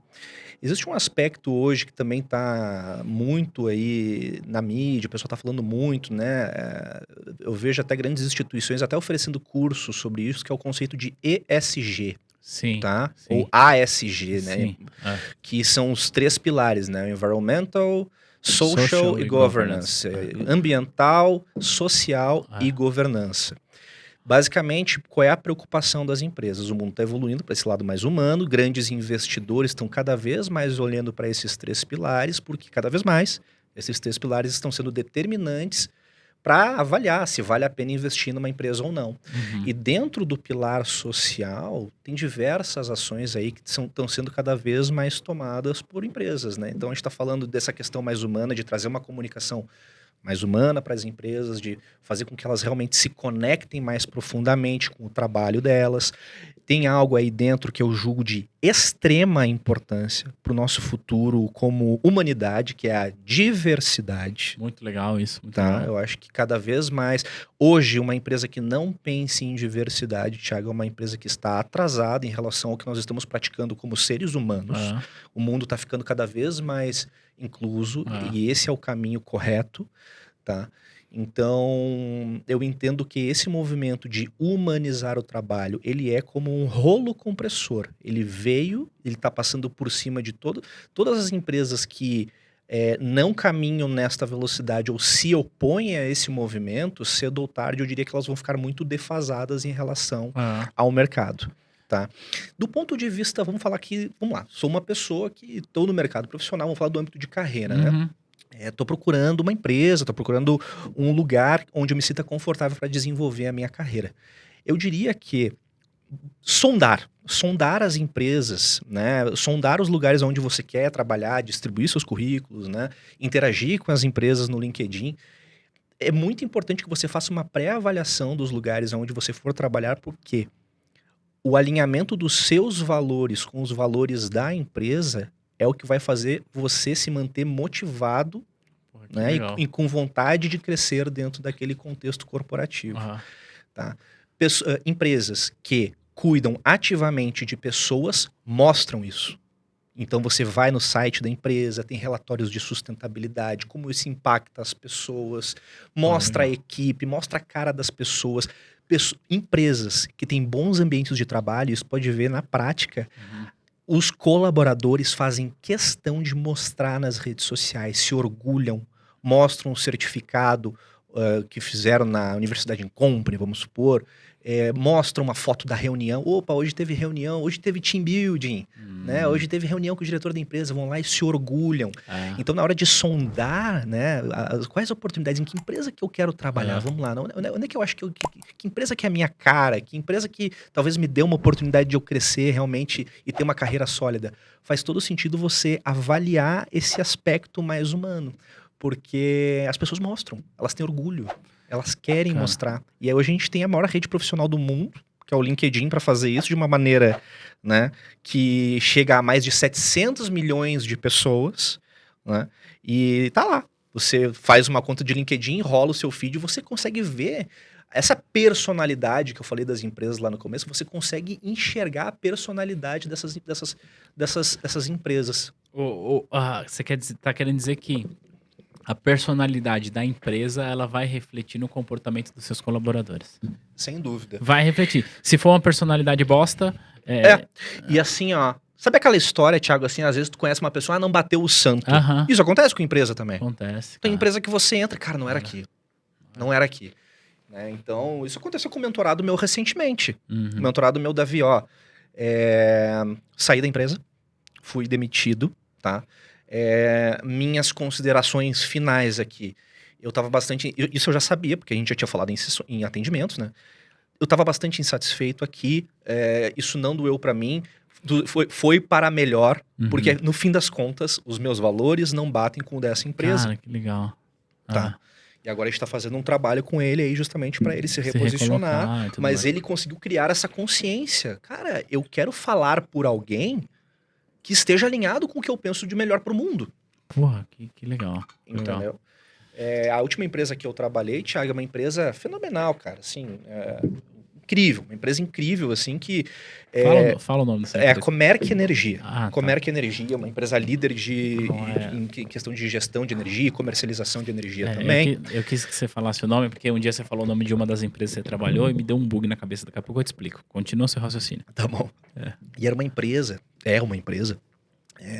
Existe um aspecto hoje que também está muito aí na mídia, o pessoal está falando muito, né? Eu vejo até grandes instituições até oferecendo cursos sobre isso, que é o conceito de ESG. Sim. Tá? Sim. Ou ASG, né? Sim. Que são os 3 pilares, né? Environmental, Social e Governance. Ambiental, social e governança. Basicamente, qual é a preocupação das empresas? O mundo está evoluindo para esse lado mais humano, grandes investidores estão cada vez mais olhando para esses 3 pilares, porque cada vez mais esses 3 pilares estão sendo determinantes para avaliar se vale a pena investir numa empresa ou não. E dentro do pilar social, tem diversas ações aí que estão sendo cada vez mais tomadas por empresas, né? Então, a gente está falando dessa questão mais humana, de trazer uma comunicação mais humana para as empresas, de fazer com que elas realmente se conectem mais profundamente com o trabalho delas. tem algo aí dentro que eu julgo de extrema importância para o nosso futuro como humanidade, que é a diversidade. Muito legal isso. Muito Tá? legal. Eu acho que cada vez mais... Hoje, uma empresa que não pense em diversidade, Thiago, é uma empresa que está atrasada em relação ao que nós estamos praticando como seres humanos. O mundo está ficando cada vez mais incluso e esse é o caminho correto, tá? Então, eu entendo que esse movimento de humanizar o trabalho, ele é como um rolo compressor. Ele veio, ele está passando por cima de todas as empresas que não caminham nesta velocidade ou se opõem a esse movimento, cedo ou tarde eu diria que elas vão ficar muito defasadas em relação ao mercado. Tá? Do ponto de vista, vamos lá, sou uma pessoa que estou no mercado profissional, vamos falar do âmbito de carreira, né? Estou procurando uma empresa, estou procurando um lugar onde eu me sinta confortável para desenvolver a minha carreira. Eu diria que sondar as empresas, né? Sondar os lugares onde você quer trabalhar, distribuir seus currículos, né? Interagir com as empresas no LinkedIn. É muito importante que você faça uma pré-avaliação dos lugares onde você for trabalhar, porque o alinhamento dos seus valores com os valores da empresa é o que vai fazer você se manter motivado, né, e com vontade de crescer dentro daquele contexto corporativo. Tá? Empresas que cuidam ativamente de pessoas mostram isso. Então você vai no site da empresa, tem relatórios de sustentabilidade, como isso impacta as pessoas, mostra a equipe, mostra a cara das pessoas. Empresas que têm bons ambientes de trabalho, isso pode ver na prática, os colaboradores fazem questão de mostrar nas redes sociais, se orgulham, mostram um certificado que fizeram na Universidade em Company, vamos supor, mostram uma foto da reunião. Opa, hoje teve reunião, hoje teve team building, né? Hoje teve reunião com o diretor da empresa, vão lá e se orgulham. Então, na hora de sondar, né, quais oportunidades, em que empresa que eu quero trabalhar, vamos lá, onde é que eu acho que empresa que é a minha cara, que empresa que talvez me dê uma oportunidade de eu crescer realmente e ter uma carreira sólida. Faz todo sentido você avaliar esse aspecto mais humano, porque as pessoas mostram, elas têm orgulho. Elas querem mostrar. E aí hoje a gente tem a maior rede profissional do mundo, que é o LinkedIn, para fazer isso de uma maneira, né, que chega a mais de 700 milhões de pessoas, né, e tá lá. Você faz uma conta de LinkedIn, rola o seu feed e você consegue ver essa personalidade que eu falei das empresas lá no começo, você consegue enxergar a personalidade dessas empresas. Você tá querendo dizer que a personalidade da empresa, ela vai refletir no comportamento dos seus colaboradores. Sem dúvida. Vai refletir. Se for uma personalidade bosta... E assim, ó... Sabe aquela história, Thiago, assim, às vezes tu conhece uma pessoa, não bateu o santo. Isso acontece com empresa também. Acontece. Tem empresa que você entra, cara, não era aqui. Não era aqui. Né? Então, isso aconteceu com o mentorado meu recentemente. O mentorado meu, Davi, saí da empresa, fui demitido, tá? Minhas considerações finais aqui. Eu tava bastante... Isso eu já sabia, porque a gente já tinha falado em atendimentos, né? Eu tava bastante insatisfeito aqui. Isso não doeu pra mim. Foi para melhor, porque no fim das contas, os meus valores não batem com o dessa empresa. Cara, que legal. Tá. E agora a gente tá fazendo um trabalho com ele aí justamente para ele se reposicionar. Mas ele conseguiu criar essa consciência. Cara, eu quero falar por alguém que esteja alinhado com o que eu penso de melhor pro mundo. Porra, que legal. Entendeu? A última empresa que eu trabalhei, Thiago, é uma empresa fenomenal, cara. Assim, incrível. Uma empresa incrível, assim, que... Fala o nome dessa empresa. É a Comerc Energia. Comerc Energia é uma empresa líder em questão de gestão de energia e comercialização de energia também. Eu quis que você falasse o nome, porque um dia você falou o nome de uma das empresas que você trabalhou e me deu um bug na cabeça. Daqui a pouco eu te explico. Continua seu raciocínio. Tá bom. E era uma empresa,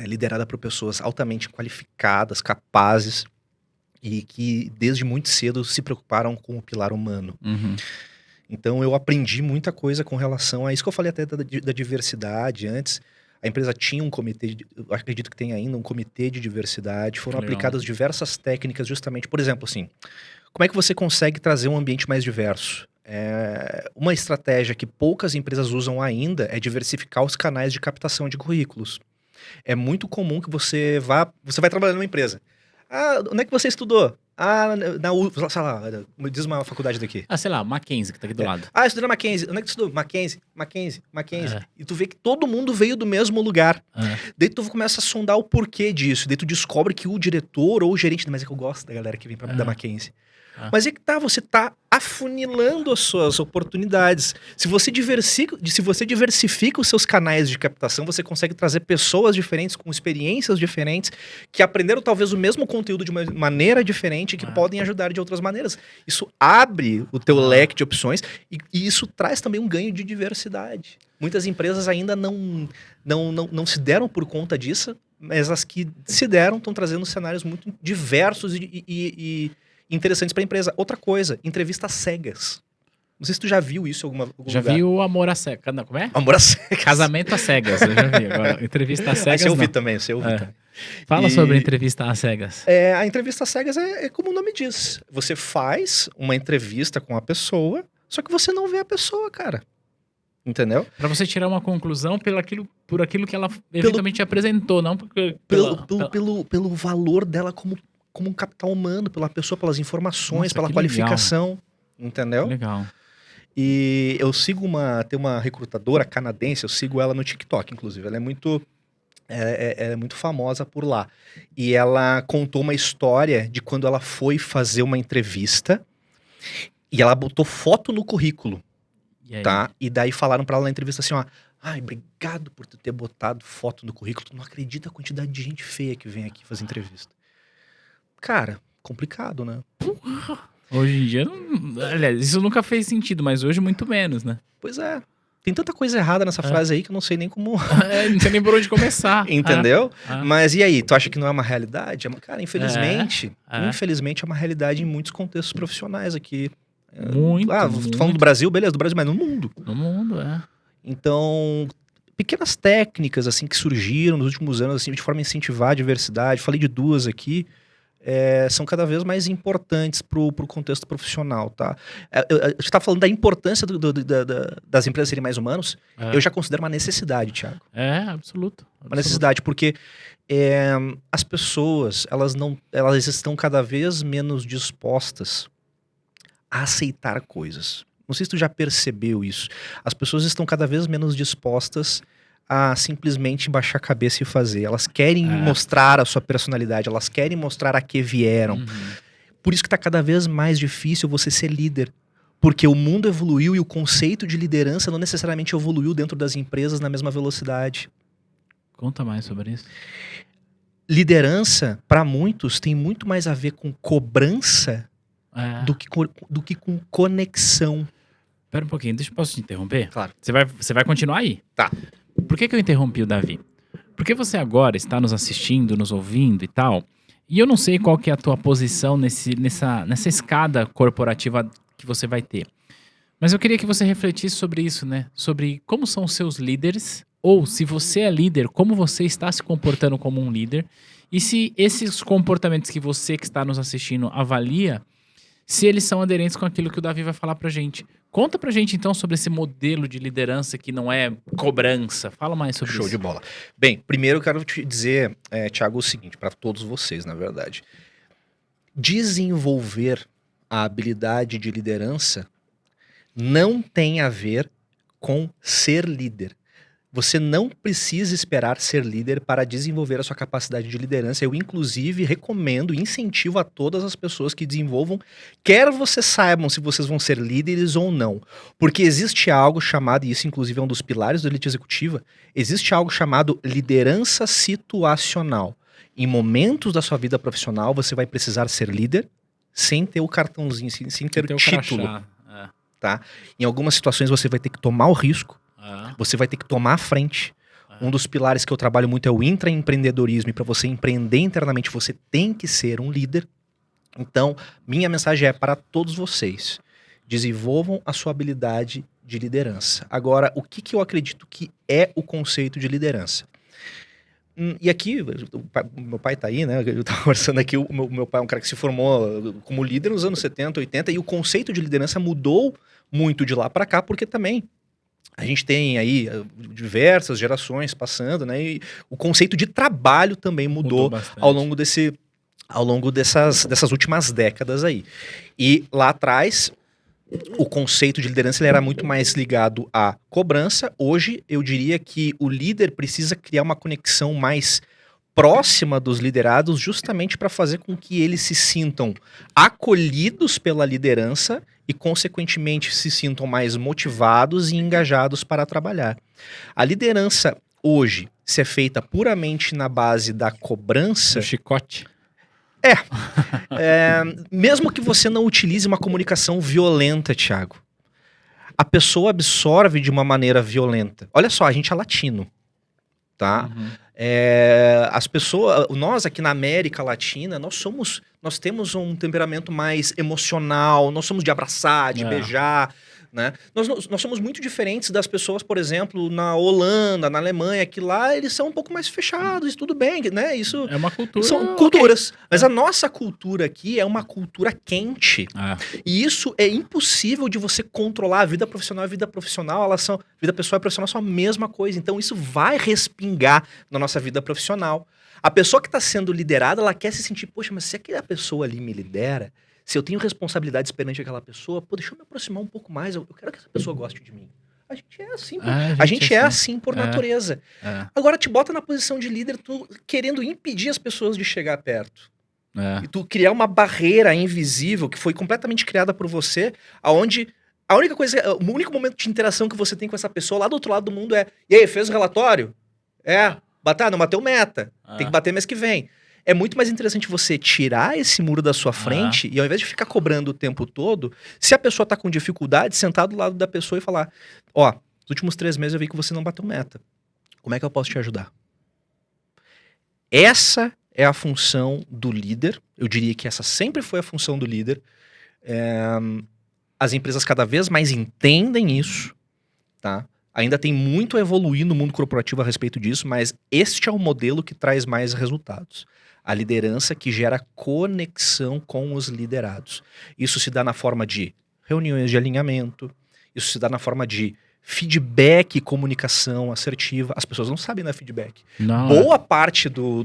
liderada por pessoas altamente qualificadas, capazes e que desde muito cedo se preocuparam com o pilar humano. Então eu aprendi muita coisa com relação a isso que eu falei até da diversidade antes. A empresa tinha um comitê, eu acredito que tem ainda um comitê de diversidade, foram aplicadas diversas técnicas justamente, por exemplo, assim, como é que você consegue trazer um ambiente mais diverso? Uma estratégia que poucas empresas usam ainda é diversificar os canais de captação de currículos. É muito comum que você vai trabalhar numa empresa. Onde é que você estudou? sei lá, me diz uma faculdade daqui. Sei lá, Mackenzie, que tá aqui do lado. Eu estudei na Mackenzie. Onde é que tu estudou? Mackenzie. E tu vê que todo mundo veio do mesmo lugar. Daí tu começa a sondar o porquê disso. Daí tu descobre que o diretor ou o gerente... Mas é que eu gosto da galera que vem da Mackenzie. Mas é que você tá afunilando as suas oportunidades. Se você diversifica os seus canais de captação, você consegue trazer pessoas diferentes, com experiências diferentes, que aprenderam talvez o mesmo conteúdo de uma maneira diferente e que podem ajudar de outras maneiras. Isso abre o teu leque de opções e isso traz também um ganho de diversidade. Muitas empresas ainda não se deram por conta disso, mas as que se deram estão trazendo cenários muito diversos e interessantes para a empresa. Outra coisa, entrevista cegas. Não sei se tu já viu isso em algum já lugar. Vi o Amor às Cegas. Não, como é? Amor às Cegas. Casamento às Cegas, eu já vi. Agora, entrevista às cegas, Você ouviu também, também. Fala sobre entrevista às cegas. A entrevista às cegas é como o nome diz. Você faz uma entrevista com a pessoa, só que você não vê a pessoa, cara. Entendeu? Pra você tirar uma conclusão por aquilo que ela eventualmente apresentou, não porque... Pelo valor dela como um capital humano, pela pessoa, pelas informações, pela qualificação, entendeu? Legal. E eu sigo tem uma recrutadora canadense, eu sigo ela no TikTok, inclusive, ela é muito famosa por lá. E ela contou uma história de quando ela foi fazer uma entrevista e ela botou foto no currículo, tá? E daí falaram pra ela na entrevista assim, obrigado por tu ter botado foto no currículo, tu não acredita a quantidade de gente feia que vem aqui fazer entrevista. Cara, complicado, né? Hoje em dia, aliás, isso nunca fez sentido, mas hoje muito menos, né? Pois é. Tem tanta coisa errada nessa frase aí que eu não sei nem como... não sei nem por onde começar. Entendeu? Mas e aí, tu acha que não é uma realidade? Cara, infelizmente é uma realidade em muitos contextos profissionais aqui. Muito. Tô falando do Brasil, beleza, do Brasil, mas no mundo. No mundo, Então... pequenas técnicas, assim, que surgiram nos últimos anos, assim, de forma a incentivar a diversidade. Falei de duas aqui. São cada vez mais importantes pro contexto profissional, tá? A gente tá falando da importância das empresas serem mais humanos. Eu já considero uma necessidade, Thiago. Absoluto. Uma necessidade, porque as pessoas, elas estão cada vez menos dispostas a aceitar coisas. Não sei se tu já percebeu isso. As pessoas estão cada vez menos dispostas a simplesmente baixar a cabeça e fazer. Elas querem mostrar a sua personalidade, elas querem mostrar a que vieram. Por isso que tá cada vez mais difícil você ser líder. Porque o mundo evoluiu e o conceito de liderança não necessariamente evoluiu dentro das empresas na mesma velocidade. Conta mais sobre isso. Liderança, para muitos, tem muito mais a ver com cobrança do que com conexão. Pera um pouquinho, posso te interromper? Claro. Você vai continuar aí? Tá. Por que eu interrompi o Davi? Porque você agora está nos assistindo, nos ouvindo e tal, e eu não sei qual que é a tua posição nessa escada corporativa que você vai ter. Mas eu queria que você refletisse sobre isso, né? Sobre como são os seus líderes, ou se você é líder, como você está se comportando como um líder, e se esses comportamentos que você que está nos assistindo avalia, se eles são aderentes com aquilo que o Davi vai falar pra gente. Conta pra gente, então, sobre esse modelo de liderança que não é cobrança. Fala mais sobre isso. Show de bola. Bem, primeiro eu quero te dizer, Thiago, o seguinte, para todos vocês, na verdade. Desenvolver a habilidade de liderança não tem a ver com ser líder. Você não precisa esperar ser líder para desenvolver a sua capacidade de liderança. Eu, inclusive, recomendo, incentivo a todas as pessoas que desenvolvam, quer vocês saibam se vocês vão ser líderes ou não. Porque existe algo chamado, e isso inclusive é um dos pilares da elite executiva, existe algo chamado liderança situacional. Em momentos da sua vida profissional, você vai precisar ser líder sem ter o cartãozinho, sem ter o título. Tá? Em algumas situações você vai ter que tomar o risco, você vai ter que tomar a frente. Um dos pilares que eu trabalho muito é o intraempreendedorismo, e para você empreender internamente você tem que ser um líder. Então, minha mensagem é para todos vocês: desenvolvam a sua habilidade de liderança. Agora, o que eu acredito que é o conceito de liderança? E aqui, meu pai tá aí, né? Eu tava conversando aqui, o meu pai é um cara que se formou como líder nos anos 70, 80, e o conceito de liderança mudou muito de lá para cá, porque também a gente tem aí diversas gerações passando, né? E o conceito de trabalho também mudou ao longo desse ao longo dessas últimas décadas aí. E lá atrás, o conceito de liderança ele era muito mais ligado à cobrança. Hoje, eu diria que o líder precisa criar uma conexão mais próxima dos liderados, justamente para fazer com que eles se sintam acolhidos pela liderança e, consequentemente, se sintam mais motivados e engajados para trabalhar. A liderança hoje, se é feita puramente na base da cobrança... O chicote. Mesmo que você não utilize uma comunicação violenta, Thiago, a pessoa absorve de uma maneira violenta. Olha só, a gente é latino, tá? Uhum. As pessoas, nós aqui na América Latina, nós temos um temperamento mais emocional, nós somos de abraçar, de beijar, né? Nós somos muito diferentes das pessoas, por exemplo, na Holanda, na Alemanha, que lá eles são um pouco mais fechados, tudo bem, né? Isso é uma cultura. São culturas. Okay. Mas a nossa cultura aqui é uma cultura quente. E isso é impossível de você controlar. A vida profissional e a vida profissional, vida pessoal e profissional são a mesma coisa. Então isso vai respingar na nossa vida profissional. A pessoa que está sendo liderada, ela quer se sentir, poxa, mas se aquela pessoa ali me lidera, se eu tenho responsabilidades perante aquela pessoa, deixa eu me aproximar um pouco mais, eu quero que essa pessoa goste de mim. A gente é assim, a gente é assim por natureza. Agora te bota na posição de líder, tu querendo impedir as pessoas de chegar perto. E tu criar uma barreira invisível que foi completamente criada por você, aonde a única coisa, o único momento de interação que você tem com essa pessoa lá do outro lado do mundo é: e aí, fez o relatório? Não bateu meta. Tem que bater mês que vem. É muito mais interessante você tirar esse muro da sua frente e, ao invés de ficar cobrando o tempo todo, se a pessoa tá com dificuldade, sentar do lado da pessoa e falar: nos últimos 3 meses eu vi que você não bateu meta. Como é que eu posso te ajudar? Essa é a função do líder. Eu diria que essa sempre foi a função do líder. As empresas cada vez mais entendem isso, tá? Ainda tem muito a evoluir no mundo corporativo a respeito disso, mas este é o modelo que traz mais resultados. A liderança que gera conexão com os liderados. Isso se dá na forma de reuniões de alinhamento, isso se dá na forma de feedback e comunicação assertiva. As pessoas não sabem dar feedback. Boa parte do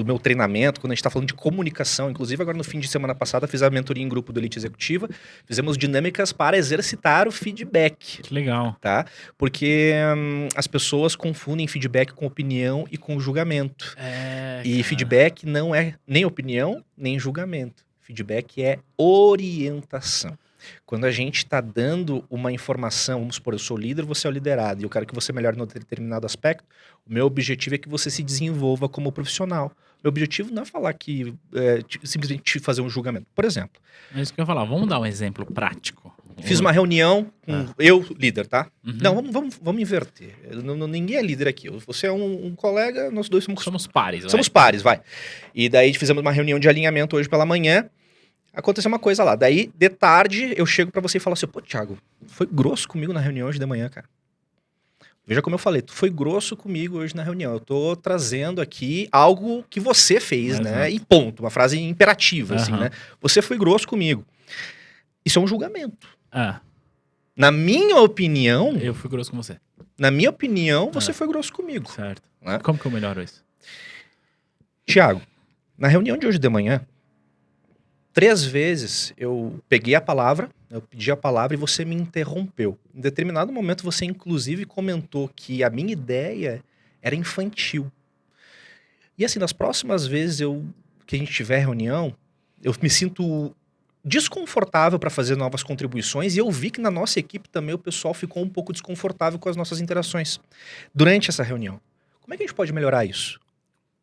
meu treinamento, quando a gente está falando de comunicação, inclusive agora no fim de semana passada fiz a mentoria em grupo do Elite Executiva, fizemos dinâmicas para exercitar o feedback. Que legal. Tá? Porque as pessoas confundem feedback com opinião e com julgamento. Feedback não é nem opinião, nem julgamento. Feedback é orientação. Quando a gente está dando uma informação, vamos supor, eu sou líder, você é o liderado, e eu quero que você melhore em determinado aspecto, o meu objetivo é que você se desenvolva como profissional. Meu objetivo não é falar que simplesmente fazer um julgamento. Por exemplo. É isso que eu ia falar. Vamos dar um exemplo prático. Fiz uma reunião com eu, líder, tá? Uhum. Não, vamos inverter. Ninguém é líder aqui. Você é um colega, nós dois somos pares. Somos pares, vai. E daí fizemos uma reunião de alinhamento hoje pela manhã. Aconteceu uma coisa lá. Daí, de tarde, eu chego pra você e falo assim: pô, Thiago, foi grosso comigo na reunião hoje de manhã, cara. Veja como eu falei, tu foi grosso comigo hoje na reunião. Eu tô trazendo aqui algo que você fez, né? E ponto. Uma frase imperativa, assim, né? Você foi grosso comigo. Isso é um julgamento. Na minha opinião... Eu fui grosso com você. Na minha opinião, você foi grosso comigo. Certo. Né? Como que eu melhoro isso? Thiago, na reunião de hoje de manhã, 3 vezes eu peguei a palavra, eu pedi a palavra e você me interrompeu. Em determinado momento você inclusive comentou que a minha ideia era infantil. E assim, nas próximas vezes que a gente tiver reunião, eu me sinto desconfortável para fazer novas contribuições, e eu vi que na nossa equipe também o pessoal ficou um pouco desconfortável com as nossas interações durante essa reunião. Como é que a gente pode melhorar isso?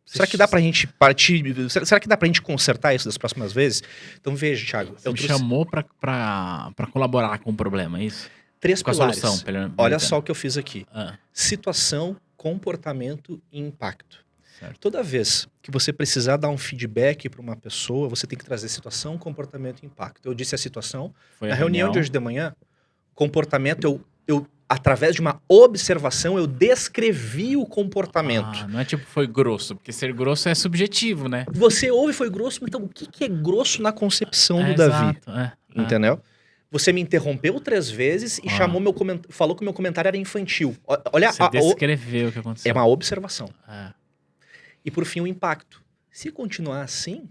Será que dá pra gente partir? Será que dá pra gente consertar isso das próximas vezes? Então veja, Thiago. Você me chamou pra colaborar com o problema, é isso? 3 com pilares. A solução. Olha só o que eu fiz aqui. Situação, comportamento e impacto. Certo. Toda vez que você precisar dar um feedback para uma pessoa, você tem que trazer situação, comportamento e impacto. Eu disse a situação. Na reunião de hoje de manhã, comportamento, eu através de uma observação, eu descrevi o comportamento. Não é tipo foi grosso, porque ser grosso é subjetivo, né? Você ouve foi grosso, então o que é grosso na concepção do Davi? Entendeu? Você me interrompeu 3 vezes e falou que o meu comentário era infantil. Olha, você descreveu o que aconteceu. É uma observação. E por fim, o impacto. Se continuar assim,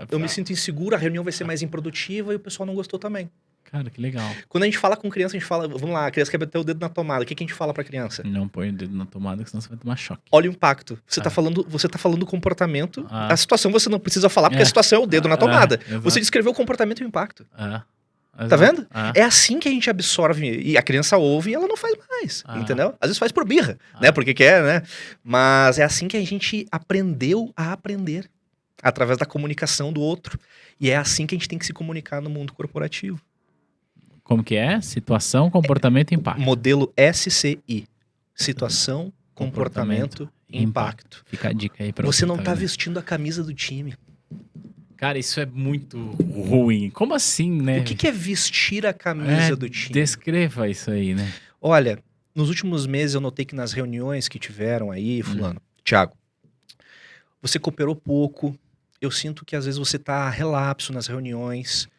Eu me sinto inseguro, a reunião vai ser mais improdutiva e o pessoal não gostou também. Cara, que legal. Quando a gente fala com criança, a gente fala, vamos lá, a criança quer meter o dedo na tomada. O que a gente fala pra criança? Não põe o dedo na tomada, senão você vai tomar choque. Olha o impacto. Você tá falando comportamento. A situação você não precisa falar, porque a situação é o dedo na tomada. Você descreveu o comportamento e o impacto. Tá vendo? É assim que a gente absorve. E a criança ouve e ela não faz mais. Entendeu? Às vezes faz por birra, né? Porque quer, né? Mas é assim que a gente aprendeu a aprender. Através da comunicação do outro. E é assim que a gente tem que se comunicar no mundo corporativo. Como que é? Situação, comportamento e impacto. Modelo SCI. Situação, comportamento e impacto. Fica a dica aí pra você. Você não tá vestindo a camisa do time. Cara, isso é muito ruim. Como assim, né? O que é vestir a camisa do time? Descreva isso aí, né? Olha, nos últimos meses eu notei que nas reuniões que tiveram aí, fulano, Thiago, você cooperou pouco. Eu sinto que às vezes você tá relapso nas reuniões.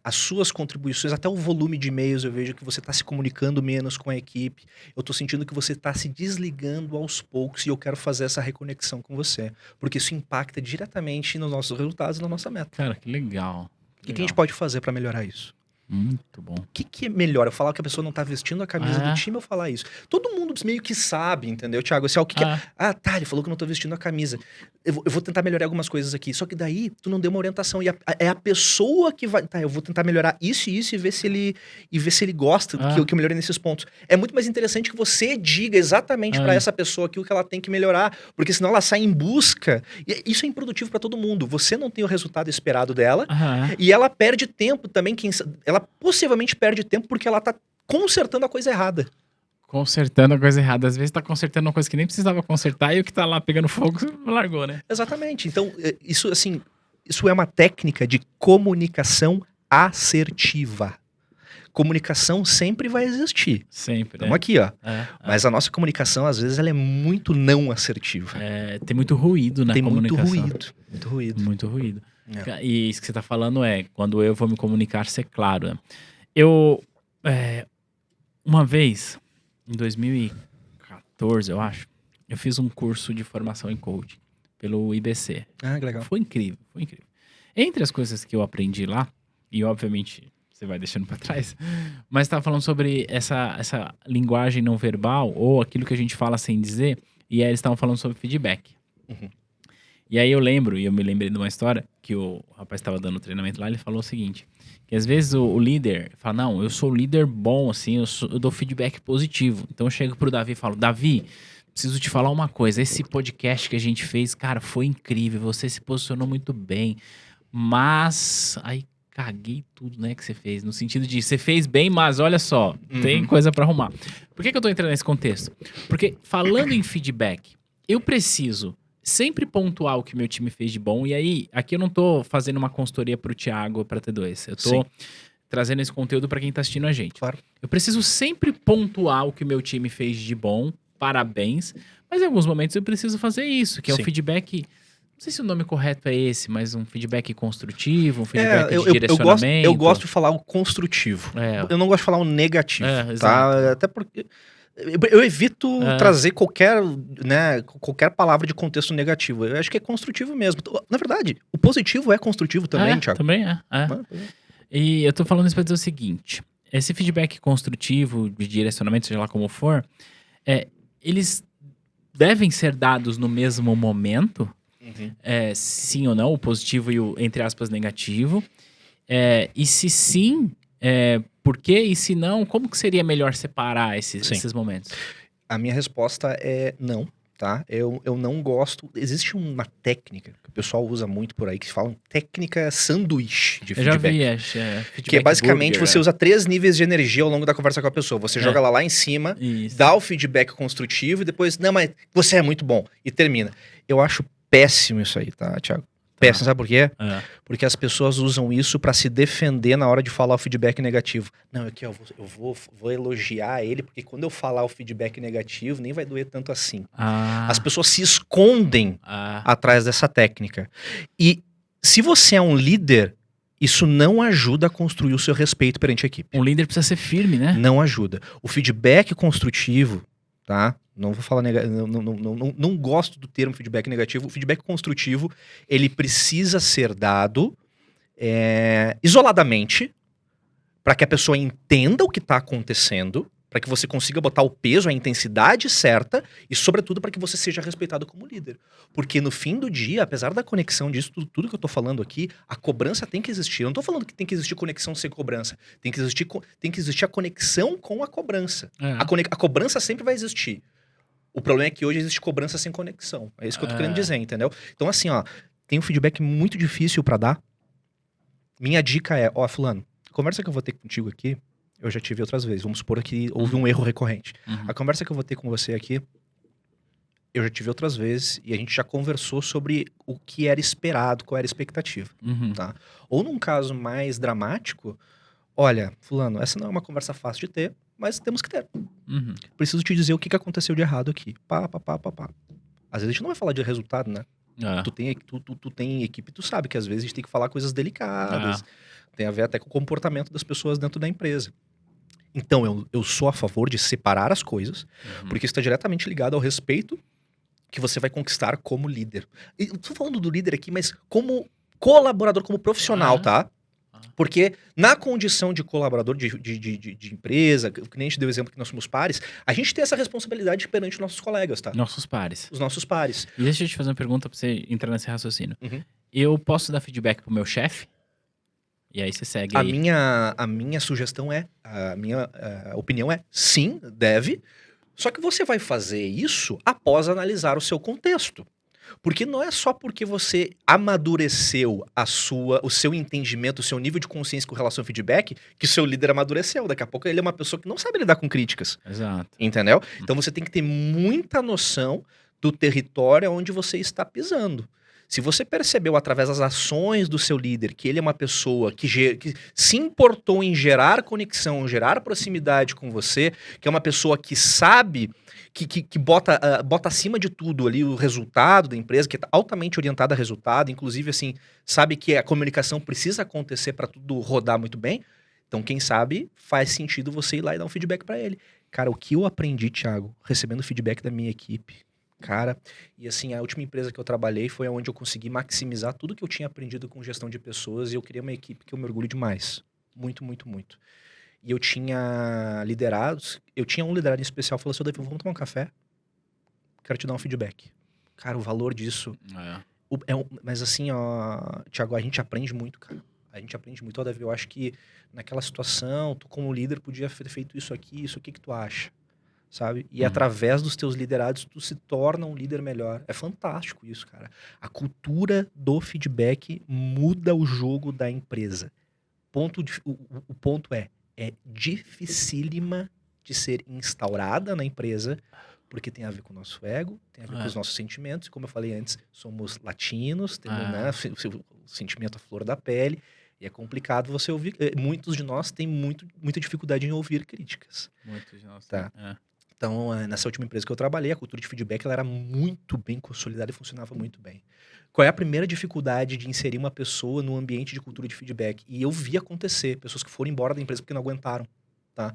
As suas contribuições, até o volume de e-mails, eu vejo que você está se comunicando menos com a equipe. Eu estou sentindo que você está se desligando aos poucos e eu quero fazer essa reconexão com você, porque isso impacta diretamente nos nossos resultados e na nossa meta. Cara, que legal. O que a gente pode fazer para melhorar isso? Muito bom. O que é melhor? Eu falar que a pessoa não tá vestindo a camisa do time ou falar isso? Todo mundo meio que sabe, entendeu, Thiago? Assim, o que é? Tá, ele falou que eu não tô vestindo a camisa. Eu vou tentar melhorar algumas coisas aqui. Só que daí, tu não deu uma orientação. E é a pessoa que vai... Tá, eu vou tentar melhorar isso e isso e ver se ele gosta que eu melhorei nesses pontos. É muito mais interessante que você diga exatamente pra essa pessoa aquilo que ela tem que melhorar. Porque senão ela sai em busca. E isso é improdutivo pra todo mundo. Você não tem o resultado esperado dela. E ela perde tempo também. Ela possivelmente perde tempo porque ela tá consertando a coisa errada. Consertando a coisa errada. Às vezes tá consertando uma coisa que nem precisava consertar e o que tá lá pegando fogo largou, né? Exatamente. Então, isso é uma técnica de comunicação assertiva. Comunicação sempre vai existir. Sempre. Estamos aqui, ó. Mas a nossa comunicação, às vezes, ela é muito não assertiva. Tem muito ruído na comunicação. Muito ruído. Muito ruído. E isso que você tá falando quando eu vou me comunicar, ser claro. Né? Uma vez, em 2014, eu acho, eu fiz um curso de formação em coaching pelo IBC. Que legal. Foi incrível. Entre as coisas que eu aprendi lá, e obviamente você vai deixando pra trás, mas tava falando sobre essa linguagem não verbal, ou aquilo que a gente fala sem dizer, e aí eles estavam falando sobre feedback. E aí eu me lembrei de uma história que o rapaz estava dando treinamento lá, ele falou o seguinte, que às vezes o líder fala, não, eu sou líder bom, assim, eu dou feedback positivo. Então eu chego pro Davi e falo, Davi, preciso te falar uma coisa, esse podcast que a gente fez, cara, foi incrível, você se posicionou muito bem, mas aí caguei tudo, né, que você fez, no sentido de, você fez bem, mas olha só, tem coisa para arrumar. Por que eu tô entrando nesse contexto? Porque falando em feedback, eu preciso sempre pontuar o que meu time fez de bom. E aí, aqui eu não tô fazendo uma consultoria pro Thiago ou pra T2. Eu tô trazendo esse conteúdo pra quem tá assistindo a gente. Claro. Eu preciso sempre pontuar o que meu time fez de bom. Parabéns. Mas em alguns momentos eu preciso fazer isso, que é o feedback... Não sei se o nome correto é esse, mas um feedback construtivo, um feedback de direcionamento. Eu gosto de falar o construtivo. Eu não gosto de falar o negativo, tá? Até porque... Eu evito trazer qualquer palavra de contexto negativo. Eu acho que é construtivo mesmo. Na verdade, o positivo é construtivo também, Thiago. Também é. E eu tô falando isso pra dizer o seguinte. Esse feedback construtivo, de direcionamento, seja lá como for, eles devem ser dados no mesmo momento, sim ou não, o positivo e o, entre aspas, negativo. E se sim... por quê? E se não, como que seria melhor separar esses momentos? A minha resposta é não, tá? Eu não gosto... Existe uma técnica que o pessoal usa muito por aí, que se fala técnica sanduíche de feedback. Eu já vi, feedback que é basicamente burger, você usa 3 níveis de energia ao longo da conversa com a pessoa. Você joga lá em cima, dá o feedback construtivo e depois, não, mas você é muito bom. E termina. Eu acho péssimo isso aí, tá, Thiago? Péssimo, sabe por quê? Porque as pessoas usam isso pra se defender na hora de falar o feedback negativo. Não, aqui eu vou elogiar ele, porque quando eu falar o feedback negativo, nem vai doer tanto assim. As pessoas se escondem atrás dessa técnica. E se você é um líder, isso não ajuda a construir o seu respeito perante a equipe. Um líder precisa ser firme, né? Não ajuda. O feedback construtivo, tá? Não vou falar não gosto do termo feedback negativo. O feedback construtivo, ele precisa ser dado isoladamente, para que a pessoa entenda o que está acontecendo, para que você consiga botar o peso, a intensidade certa e, sobretudo, para que você seja respeitado como líder. Porque no fim do dia, apesar da conexão disso, tudo que eu tô falando aqui, a cobrança tem que existir. Eu não tô falando que tem que existir conexão sem cobrança. Tem que existir a conexão com a cobrança. A cobrança sempre vai existir. O problema é que hoje existe cobrança sem conexão. É isso que eu tô querendo dizer, entendeu? Então, assim, ó, tem um feedback muito difícil para dar. Minha dica é, fulano, a conversa que eu vou ter contigo aqui, eu já tive outras vezes. Vamos supor que houve um erro recorrente. A conversa que eu vou ter com você aqui, eu já tive outras vezes e a gente já conversou sobre o que era esperado, qual era a expectativa, tá? Ou num caso mais dramático, olha, fulano, essa não é uma conversa fácil de ter, mas temos que ter. Preciso te dizer o que aconteceu de errado aqui. Pá. Às vezes a gente não vai falar de resultado, né? Tu tem equipe, tu sabe que às vezes a gente tem que falar coisas delicadas. Tem a ver até com o comportamento das pessoas dentro da empresa. Então, eu sou a favor de separar as coisas, porque isso está diretamente ligado ao respeito que você vai conquistar como líder. E eu tô falando do líder aqui, mas como colaborador, como profissional, tá? Porque na condição de colaborador de empresa, que nem a gente deu exemplo que nós somos pares, a gente tem essa responsabilidade perante os nossos colegas, tá? Nossos pares. Os nossos pares. E deixa eu te fazer uma pergunta pra você entrar nesse raciocínio. Eu posso dar feedback pro meu chefe? E aí você segue aí. A minha sugestão a minha opinião é sim, deve. Só que você vai fazer isso após analisar o seu contexto. Porque não é só porque você amadureceu o seu entendimento, o seu nível de consciência com relação ao feedback, que o seu líder amadureceu. Daqui a pouco ele é uma pessoa que não sabe lidar com críticas. Exato. Entendeu? Então você tem que ter muita noção do território onde você está pisando. Se você percebeu através das ações do seu líder que ele é uma pessoa que se importou em gerar conexão, gerar proximidade com você, que é uma pessoa que sabe, que bota acima de tudo ali o resultado da empresa, que é altamente orientada a resultado, inclusive assim, sabe que a comunicação precisa acontecer para tudo rodar muito bem, então quem sabe faz sentido você ir lá e dar um feedback para ele. Cara, o que eu aprendi, Thiago, recebendo feedback da minha equipe, cara, e assim, a última empresa que eu trabalhei foi onde eu consegui maximizar tudo que eu tinha aprendido com gestão de pessoas e eu criei uma equipe que eu me orgulho demais. Muito, muito, muito. E eu tinha liderados, eu tinha um liderado em especial, falou assim, vamos tomar um café? Quero te dar um feedback. Cara, o valor disso... mas assim, Thiago, a gente aprende muito, cara. A gente aprende muito. Davi, eu acho que naquela situação, tu como líder podia ter feito isso aqui, o que tu acha? Sabe? E através dos teus liderados, tu se torna um líder melhor. É fantástico isso, cara. A cultura do feedback muda o jogo da empresa. O ponto é dificílima de ser instaurada na empresa, porque tem a ver com o nosso ego, tem a ver com os nossos sentimentos. Como eu falei antes, somos latinos, temos o sentimento à flor da pele, e é complicado você ouvir. Muitos de nós têm muita dificuldade em ouvir críticas. Muitos de nós. Tá. Então, nessa última empresa que eu trabalhei, a cultura de feedback ela era muito bem consolidada e funcionava muito bem. Qual é a primeira dificuldade de inserir uma pessoa no ambiente de cultura de feedback? E eu vi acontecer, pessoas que foram embora da empresa porque não aguentaram, tá?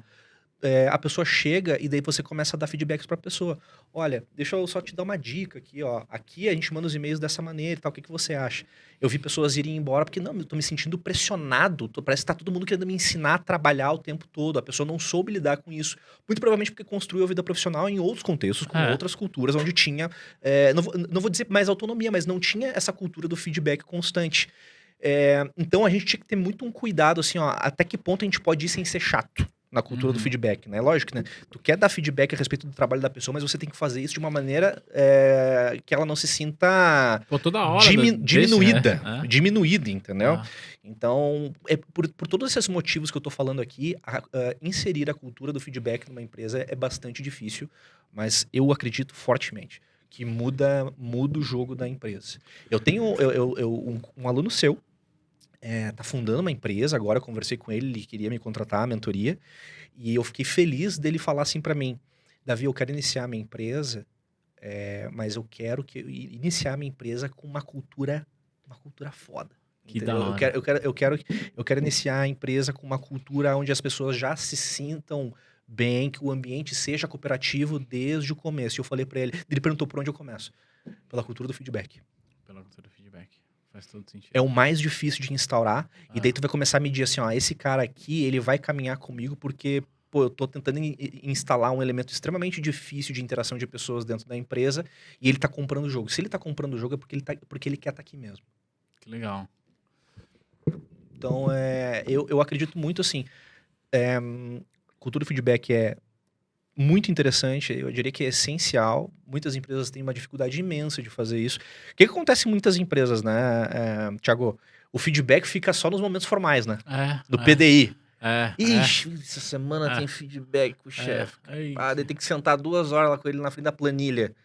A pessoa chega e daí você começa a dar feedbacks pra pessoa. Olha, deixa eu só te dar uma dica aqui, ó. Aqui a gente manda os e-mails dessa maneira e tal, o que você acha? Eu vi pessoas irem embora porque, não, eu tô me sentindo pressionado, parece que tá todo mundo querendo me ensinar a trabalhar o tempo todo. A pessoa não soube lidar com isso. Muito provavelmente porque construiu a vida profissional em outros contextos, com outras culturas, onde tinha, não vou dizer mais autonomia, mas não tinha essa cultura do feedback constante. Então a gente tinha que ter muito um cuidado, assim, ó, até que ponto a gente pode ir sem ser chato na cultura do feedback, né? Lógico, né? Tu quer dar feedback a respeito do trabalho da pessoa, mas você tem que fazer isso de uma maneira que ela não se sinta toda hora diminuída, diminuída, entendeu? Então, por todos esses motivos que eu tô falando aqui, inserir a cultura do feedback numa empresa é bastante difícil, mas eu acredito fortemente que muda o jogo da empresa. Eu tenho um aluno seu, tá fundando uma empresa, agora eu conversei com ele queria me contratar a mentoria, e eu fiquei feliz dele falar assim pra mim, Davi, eu quero iniciar a minha empresa, mas eu quero iniciar a minha empresa com uma cultura foda. Que da hora. Eu quero iniciar a empresa com uma cultura onde as pessoas já se sintam bem que o ambiente seja cooperativo desde o começo. E eu falei para ele perguntou por onde eu começo. Pela cultura do feedback. Pela cultura do feedback. Faz todo sentido. É o mais difícil de instaurar. E daí tu vai começar a medir assim, ó, esse cara aqui, ele vai caminhar comigo porque, pô, eu tô tentando instalar um elemento extremamente difícil de interação de pessoas dentro da empresa e ele tá comprando o jogo. Se ele tá comprando o jogo é porque ele quer estar aqui mesmo. Que legal. Então, eu acredito muito assim, cultura do feedback é muito interessante, eu diria que é essencial. Muitas empresas têm uma dificuldade imensa de fazer isso. O que acontece em muitas empresas, né, Thiago? O feedback fica só nos momentos formais, né? Do PDI. Ixi, essa semana tem feedback com o chefe. Daí tem que sentar 2 horas lá com ele na frente da planilha.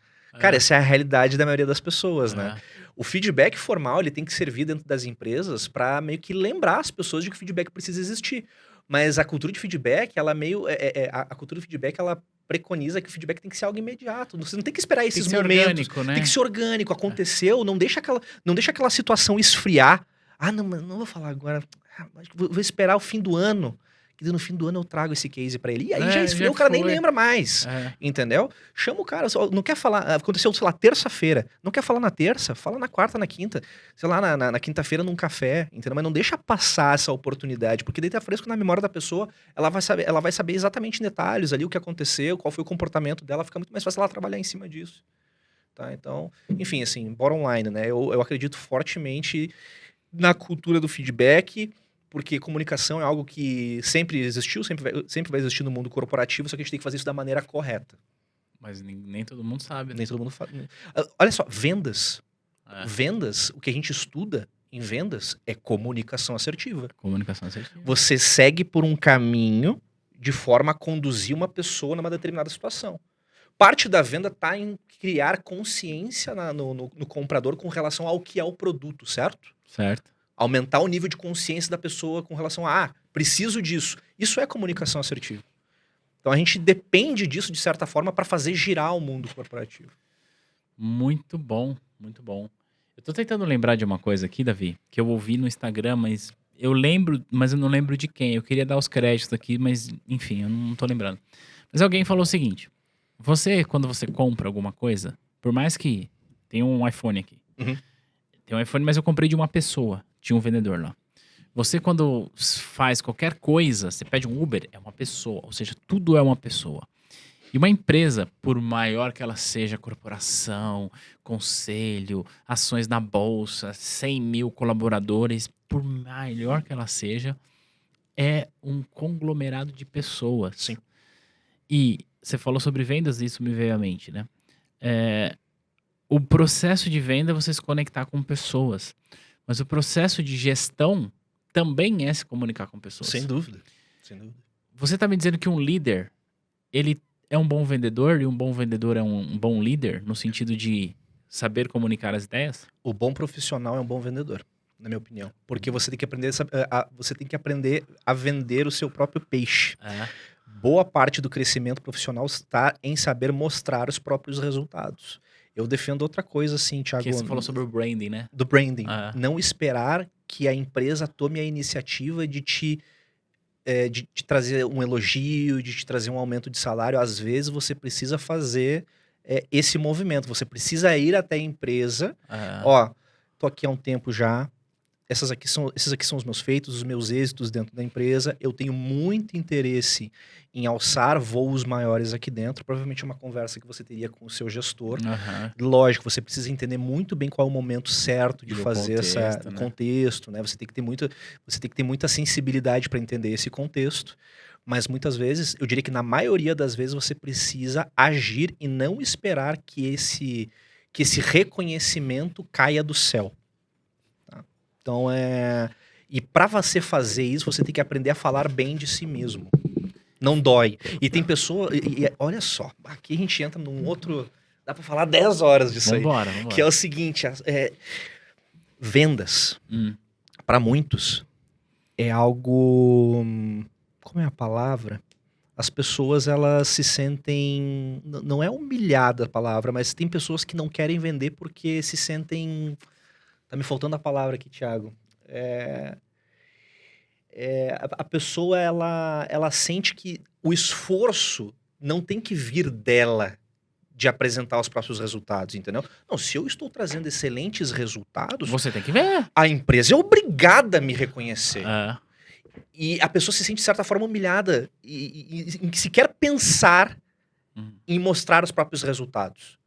Cara, essa é a realidade da maioria das pessoas, né? O feedback formal, ele tem que servir dentro das empresas para meio que lembrar as pessoas de que o feedback precisa existir. Mas a cultura de feedback, ela a cultura do feedback, ela preconiza que o feedback tem que ser algo imediato. Você não tem que esperar esses momentos. Orgânico, né? Tem que ser orgânico. Aconteceu, não deixa aquela situação esfriar. Não vou falar agora. Vou esperar o fim do ano. Que no fim do ano eu trago esse case pra ele. E aí já esfriou, o cara nem lembra mais. Entendeu? Chama o cara, não quer falar. Aconteceu, sei lá, terça-feira. Não quer falar na terça, fala na quarta, na quinta. Sei lá, na quinta-feira num café. Entendeu? Mas não deixa passar essa oportunidade. Porque daí tá fresco na memória da pessoa. Ela vai saber exatamente em detalhes ali o que aconteceu, qual foi o comportamento dela. Fica muito mais fácil ela trabalhar em cima disso. Tá? Então, enfim, assim, bottom line, né? Eu acredito fortemente na cultura do feedback. Porque comunicação é algo que sempre existiu, sempre vai existir no mundo corporativo, só que a gente tem que fazer isso da maneira correta. Mas nem todo mundo sabe, né? Nem todo mundo sabe. Olha só, vendas. Vendas, o que a gente estuda em vendas é comunicação assertiva. Comunicação assertiva. Você segue por um caminho de forma a conduzir uma pessoa numa determinada situação. Parte da venda está em criar consciência no comprador com relação ao que é o produto, certo? Certo. Aumentar o nível de consciência da pessoa com relação a, preciso disso. Isso é comunicação assertiva. Então a gente depende disso, de certa forma, para fazer girar o mundo corporativo. Muito bom, muito bom. Eu tô tentando lembrar de uma coisa aqui, Davi, que eu ouvi no Instagram, mas eu lembro, mas eu não lembro de quem. Eu queria dar os créditos aqui, mas enfim, eu não tô lembrando. Mas alguém falou o seguinte, quando você compra alguma coisa, por mais que tenha um iPhone aqui, tem um iPhone, mas eu comprei de uma pessoa. Tinha um vendedor lá. Você, quando faz qualquer coisa, você pede um Uber, é uma pessoa. Ou seja, tudo é uma pessoa. E uma empresa, por maior que ela seja, corporação, conselho, ações na bolsa, 100 mil colaboradores, por maior que ela seja, é um conglomerado de pessoas. Sim. E você falou sobre vendas, isso me veio à mente, né? O processo de venda é você se conectar com pessoas. Mas o processo de gestão também é se comunicar com pessoas. Sem dúvida. Sem dúvida. Você está me dizendo que um líder, ele é um bom vendedor e um bom vendedor é um bom líder no sentido de saber comunicar as ideias? O bom profissional é um bom vendedor, na minha opinião. Porque você tem que aprender a vender o seu próprio peixe. Boa parte do crescimento profissional está em saber mostrar os próprios resultados. Eu defendo outra coisa assim, Thiago. Que você falou sobre o branding, né? Do branding. Não esperar que a empresa tome a iniciativa de te trazer um elogio, de te trazer um aumento de salário. Às vezes você precisa fazer esse movimento. Você precisa ir até a empresa. Ó, tô aqui há um tempo já. Esses aqui são os meus feitos, os meus êxitos dentro da empresa. Eu tenho muito interesse em alçar voos maiores aqui dentro. Provavelmente é uma conversa que você teria com o seu gestor. Lógico, você precisa entender muito bem qual é o momento certo de fazer esse contexto, né? Você tem que ter muita sensibilidade para entender esse contexto. Mas muitas vezes, eu diria que na maioria das vezes você precisa agir e não esperar que esse reconhecimento caia do céu. Então, e para você fazer isso, você tem que aprender a falar bem de si mesmo. Não dói. E tem pessoa... olha só, aqui a gente entra num outro... Dá para falar 10 horas disso vambora. Que é o seguinte, vendas, para muitos, é algo... Como é a palavra? As pessoas, elas se sentem... Não é humilhada a palavra, mas tem pessoas que não querem vender porque se sentem... Tá me faltando a palavra aqui, Thiago. A pessoa, ela sente que o esforço não tem que vir dela de apresentar os próprios resultados, entendeu? Não, se eu estou trazendo excelentes resultados, Você tem que ver. a empresa é obrigada a me reconhecer. É. E a pessoa se sente, de certa forma, humilhada e sequer pensar em mostrar os próprios resultados.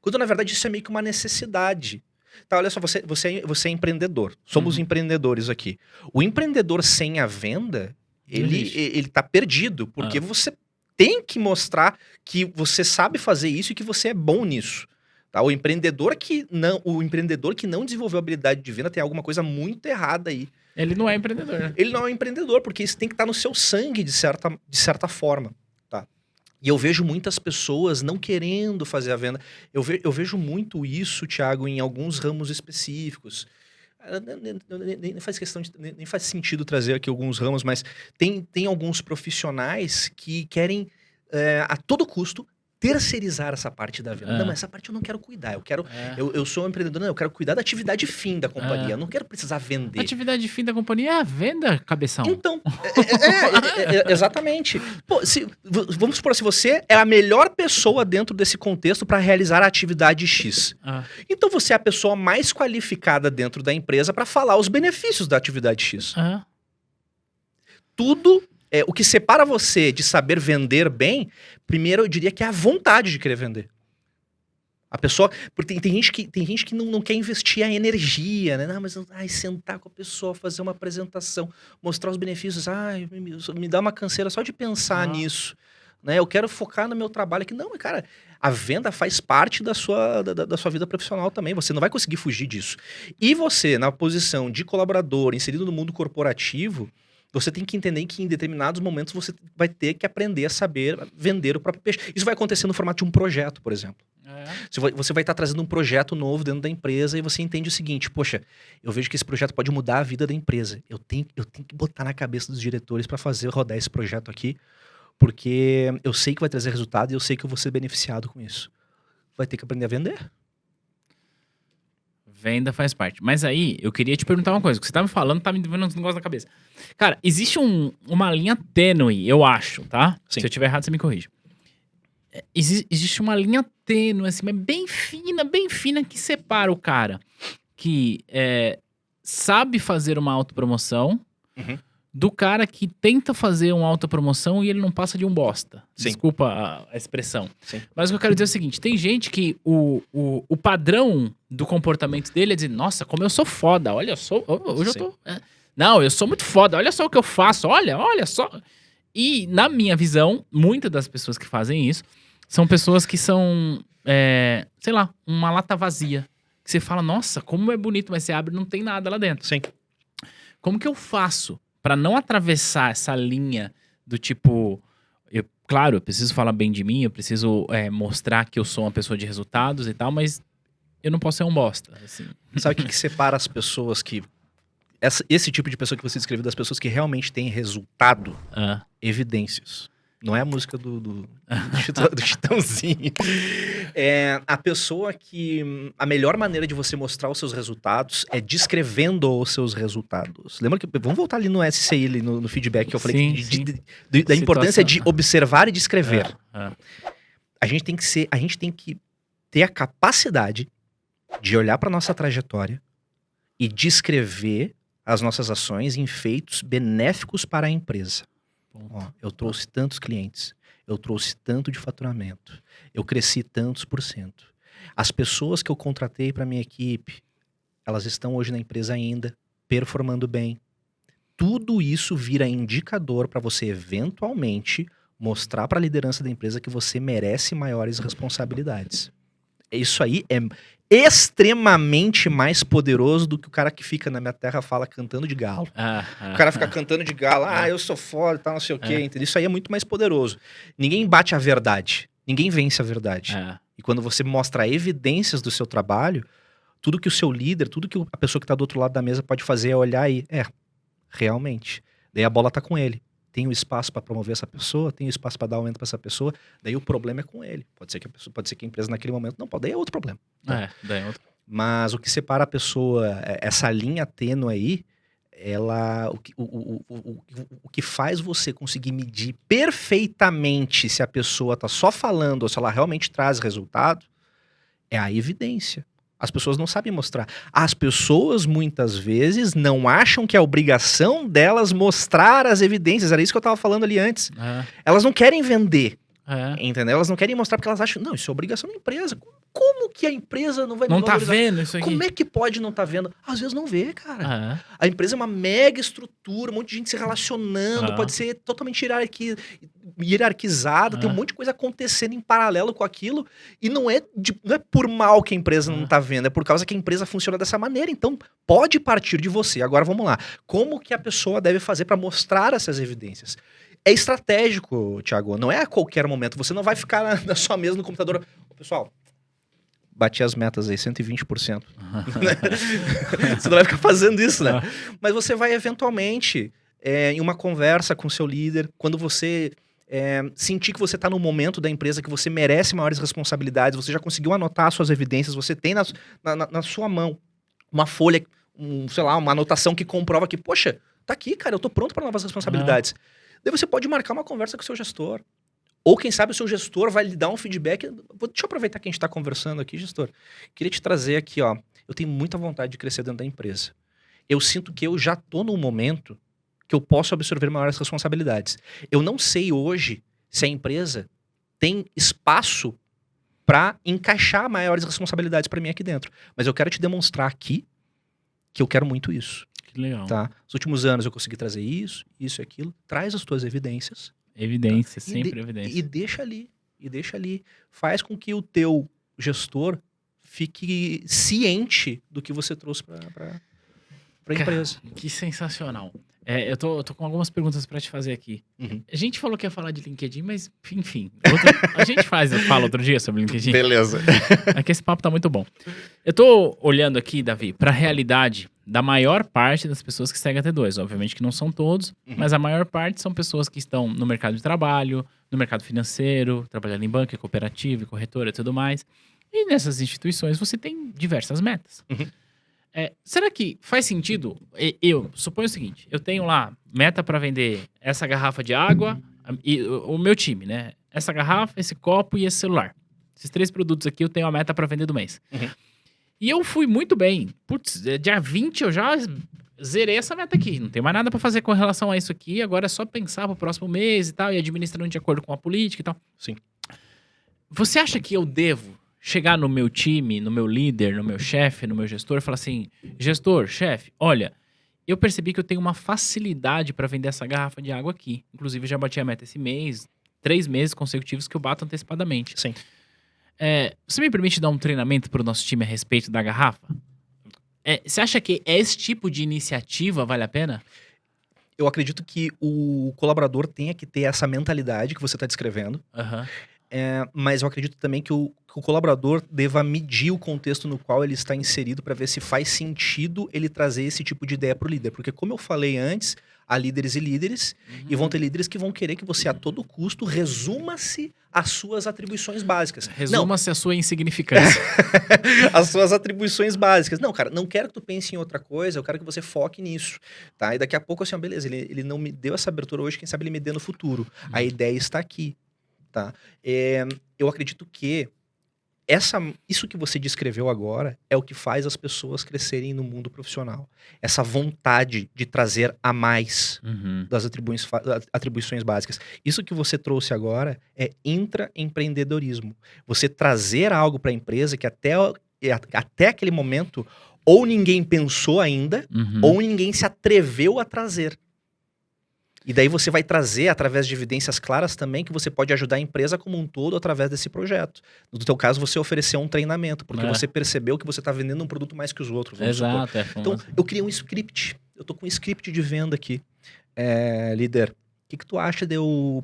Quando, na verdade, isso é meio que uma necessidade. Tá, olha só, você é empreendedor. Somos empreendedores aqui. O empreendedor sem a venda, ele tá perdido, porque você tem que mostrar que você sabe fazer isso e que você é bom nisso. Tá? O empreendedor que não desenvolveu habilidade de venda tem alguma coisa muito errada aí. Ele não é empreendedor, né? Ele não é empreendedor, porque isso tem que estar no seu sangue, de certa forma. Tá? E eu vejo muitas pessoas não querendo fazer a venda. Eu vejo muito isso, Thiago, em alguns ramos específicos. Nem faz questão nem faz sentido trazer aqui alguns ramos, mas tem alguns profissionais que querem, a todo custo, terceirizar essa parte da venda. Não, mas essa parte eu não quero cuidar. Eu sou um empreendedor, não, eu quero cuidar da atividade fim da companhia. Eu não quero precisar vender. A atividade fim da companhia é a venda, cabeção. Então, exatamente. Pô, vamos supor, se você é a melhor pessoa dentro desse contexto para realizar a atividade X. Então você é a pessoa mais qualificada dentro da empresa para falar os benefícios da atividade X. Tudo... o que separa você de saber vender bem, primeiro eu diria que é a vontade de querer vender. A pessoa... Porque tem gente que não quer investir a energia, né? Não, mas sentar com a pessoa, fazer uma apresentação, mostrar os benefícios. Me dá uma canseira só de pensar nisso. Né? Eu quero focar no meu trabalho aqui. Não, cara, a venda faz parte da sua vida profissional também. Você não vai conseguir fugir disso. E você, na posição de colaborador, inserido no mundo corporativo, você tem que entender que em determinados momentos você vai ter que aprender a saber vender o próprio peixe. Isso vai acontecer no formato de um projeto, por exemplo. Você vai estar trazendo um projeto novo dentro da empresa e você entende o seguinte: poxa, eu vejo que esse projeto pode mudar a vida da empresa. Eu tenho que botar na cabeça dos diretores para fazer rodar esse projeto aqui, porque eu sei que vai trazer resultado e eu sei que eu vou ser beneficiado com isso. Vai ter que aprender a vender. Venda faz parte. Mas aí, eu queria te perguntar uma coisa. O que você tá me falando tá me vendo uns negócios na cabeça. Cara, existe uma linha tênue, eu acho, tá? Sim. Se eu estiver errado, você me corrige. Existe uma linha tênue, assim, mas bem fina, que separa o cara que sabe fazer uma autopromoção do cara que tenta fazer uma autopromoção e ele não passa de um bosta. Sim. Desculpa a expressão. Sim. Mas o que eu quero dizer é o seguinte: tem gente que o padrão do comportamento dele é dizer, nossa, como eu sou foda, olha, hoje Sim. eu tô... Não, eu sou muito foda, olha só o que eu faço, olha só. E, na minha visão, muitas das pessoas que fazem isso são pessoas que são, sei lá, uma lata vazia. Que você fala, nossa, como é bonito, mas você abre e não tem nada lá dentro. Sim. Como que eu faço pra não atravessar essa linha do tipo... Claro, eu preciso falar bem de mim, eu preciso mostrar que eu sou uma pessoa de resultados e tal, mas eu não posso ser um bosta. Assim. Sabe o que separa as pessoas que... Esse tipo de pessoa que você descreveu, das pessoas que realmente têm resultado? Evidências. Não é a música do Chitãozinho. É a pessoa que... A melhor maneira de você mostrar os seus resultados é descrevendo os seus resultados. Lembra que... Vamos voltar ali no SCI, ali no feedback que eu falei. Da importância de observar e descrever. A gente tem que ter a capacidade de olhar para nossa trajetória e descrever as nossas ações em feitos benéficos para a empresa. Ó, eu trouxe tantos clientes, eu trouxe tanto de faturamento, eu cresci tantos %. As pessoas que eu contratei para minha equipe, elas estão hoje na empresa ainda, performando bem. Tudo isso vira indicador para você eventualmente mostrar para a liderança da empresa que você merece maiores responsabilidades. Isso aí é extremamente mais poderoso do que o cara que fica na minha terra fala cantando de galo. O cara fica cantando de galo, eu sou foda, tá, não sei o quê. Entendeu? Isso aí é muito mais poderoso. Ninguém bate a verdade. Ninguém vence a verdade. E quando você mostra evidências do seu trabalho, tudo que o seu líder, tudo que a pessoa que tá do outro lado da mesa pode fazer é olhar e... realmente. Daí a bola tá com ele. Tem o espaço para promover essa pessoa, tem o espaço para dar aumento para essa pessoa, daí o problema é com ele. Pode ser que a empresa naquele momento não pode, daí é outro problema. Daí é outro. Mas o que separa a pessoa, essa linha tênue aí, o que faz você conseguir medir perfeitamente se a pessoa tá só falando ou se ela realmente traz resultado é a evidência. As pessoas não sabem mostrar. As pessoas, muitas vezes, não acham que é obrigação delas mostrar as evidências. Era isso que eu tava falando ali antes. Elas não querem vender, entendeu? Elas não querem mostrar porque elas acham, não, isso é obrigação da empresa. Como que a empresa não vai me valorizar? Não tá vendo isso aqui? Como é que pode não tá vendo? Às vezes não vê, cara. A empresa é uma mega estrutura, um monte de gente se relacionando, pode ser totalmente hierarquizada, tem um monte de coisa acontecendo em paralelo com aquilo, e não é por mal que a empresa não tá vendo, é por causa que a empresa funciona dessa maneira. Então, pode partir de você. Agora, vamos lá. Como que a pessoa deve fazer para mostrar essas evidências? É estratégico, Thiago, não é a qualquer momento. Você não vai ficar na sua mesa no computador. Pessoal, bati as metas aí, 120%. Você não vai ficar fazendo isso, né? Mas você vai eventualmente, em uma conversa com o seu líder, quando você sentir que você está no momento da empresa que você merece maiores responsabilidades, você já conseguiu anotar suas evidências, você tem na sua mão uma folha, sei lá, uma anotação que comprova que, poxa, tá aqui, cara, eu tô pronto para novas responsabilidades. Daí você pode marcar uma conversa com o seu gestor. Ou quem sabe o seu gestor vai lhe dar um feedback. Deixa eu aproveitar que a gente está conversando aqui, gestor. Queria te trazer aqui, ó. Eu tenho muita vontade de crescer dentro da empresa. Eu sinto que eu já tô num momento que eu posso absorver maiores responsabilidades. Eu não sei hoje se a empresa tem espaço para encaixar maiores responsabilidades para mim aqui dentro. Mas eu quero te demonstrar aqui que eu quero muito isso. Que legal. Tá? Nos últimos anos eu consegui trazer isso e aquilo. Traz as tuas evidências. Evidência, sempre evidência. E deixa ali. Faz com que o teu gestor fique ciente do que você trouxe para a empresa. Que sensacional. Eu tô com algumas perguntas para te fazer aqui. A gente falou que ia falar de LinkedIn, mas enfim. A gente fala outro dia sobre LinkedIn. Beleza. É que esse papo tá muito bom. Eu tô olhando aqui, Davi, para a realidade da maior parte das pessoas que seguem a T2. Obviamente que não são todos, mas a maior parte são pessoas que estão no mercado de trabalho, no mercado financeiro, trabalhando em banca, cooperativa, corretora e tudo mais. E nessas instituições você tem diversas metas. Será que faz sentido? Eu suponho o seguinte, eu tenho lá meta para vender essa garrafa de água, e o meu time, né? Essa garrafa, esse copo e esse celular. Esses 3 produtos aqui eu tenho a meta para vender do mês. E eu fui muito bem. Putz, dia 20 eu já zerei essa meta aqui. Não tem mais nada para fazer com relação a isso aqui. Agora é só pensar pro próximo mês e tal, e administrando de acordo com a política e tal. Sim. Você acha que eu devo chegar no meu time, no meu líder, no meu chefe, no meu gestor e falar assim, gestor, chefe, olha, eu percebi que eu tenho uma facilidade para vender essa garrafa de água aqui. Inclusive, já bati a meta esse mês, 3 meses consecutivos que eu bato antecipadamente. Sim. Você me permite dar um treinamento para o nosso time a respeito da garrafa? Você acha que esse tipo de iniciativa vale a pena? Eu acredito que o colaborador tenha que ter essa mentalidade que você está descrevendo. Mas eu acredito também que o colaborador deva medir o contexto no qual ele está inserido para ver se faz sentido ele trazer esse tipo de ideia para o líder. Porque, como eu falei antes, há líderes e líderes, e vão ter líderes que vão querer que você, a todo custo, resuma-se as suas atribuições básicas. Resuma-se a sua insignificância. As suas atribuições básicas. Não, cara, não quero que tu pense em outra coisa, eu quero que você foque nisso. Tá? E daqui a pouco, assim, beleza, ele não me deu essa abertura hoje, quem sabe ele me dê no futuro. A ideia está aqui. Tá? Eu acredito que isso que você descreveu agora é o que faz as pessoas crescerem no mundo profissional. Essa vontade de trazer a mais das atribuições básicas. Isso que você trouxe agora é intraempreendedorismo. Você trazer algo para a empresa que até aquele momento ou ninguém pensou ainda, ou ninguém se atreveu a trazer. E daí você vai trazer, através de evidências claras também, que você pode ajudar a empresa como um todo através desse projeto. No teu caso, você ofereceu um treinamento, porque você percebeu que você está vendendo um produto mais que os outros. Exato. Então, eu criei um script. Eu tô com um script de venda aqui. Líder, o que tu acha de eu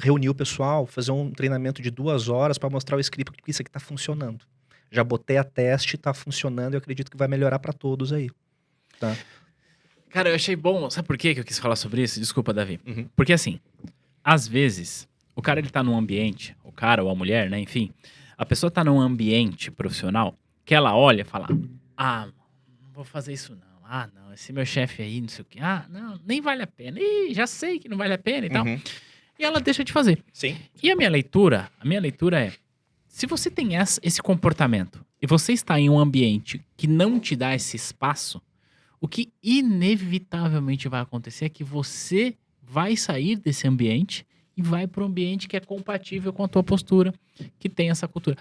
reunir o pessoal, fazer um treinamento de 2 horas para mostrar o script, porque isso aqui tá funcionando. Já botei a teste, tá funcionando, eu acredito que vai melhorar para todos aí. Tá? Cara, eu achei bom. Sabe por que eu quis falar sobre isso? Desculpa, Davi. Porque assim, às vezes, o cara ele tá num ambiente, o cara ou a mulher, né? Enfim, a pessoa tá num ambiente profissional que ela olha e fala, não vou fazer isso não. Ah, não, esse meu chefe aí, não sei o quê. Ah, não, nem vale a pena. Ih, já sei que não vale a pena e tal. E ela deixa de fazer. Sim. E a minha leitura é, se você tem esse comportamento e você está em um ambiente que não te dá esse espaço, o que inevitavelmente vai acontecer é que você vai sair desse ambiente e vai para um ambiente que é compatível com a tua postura, que tem essa cultura.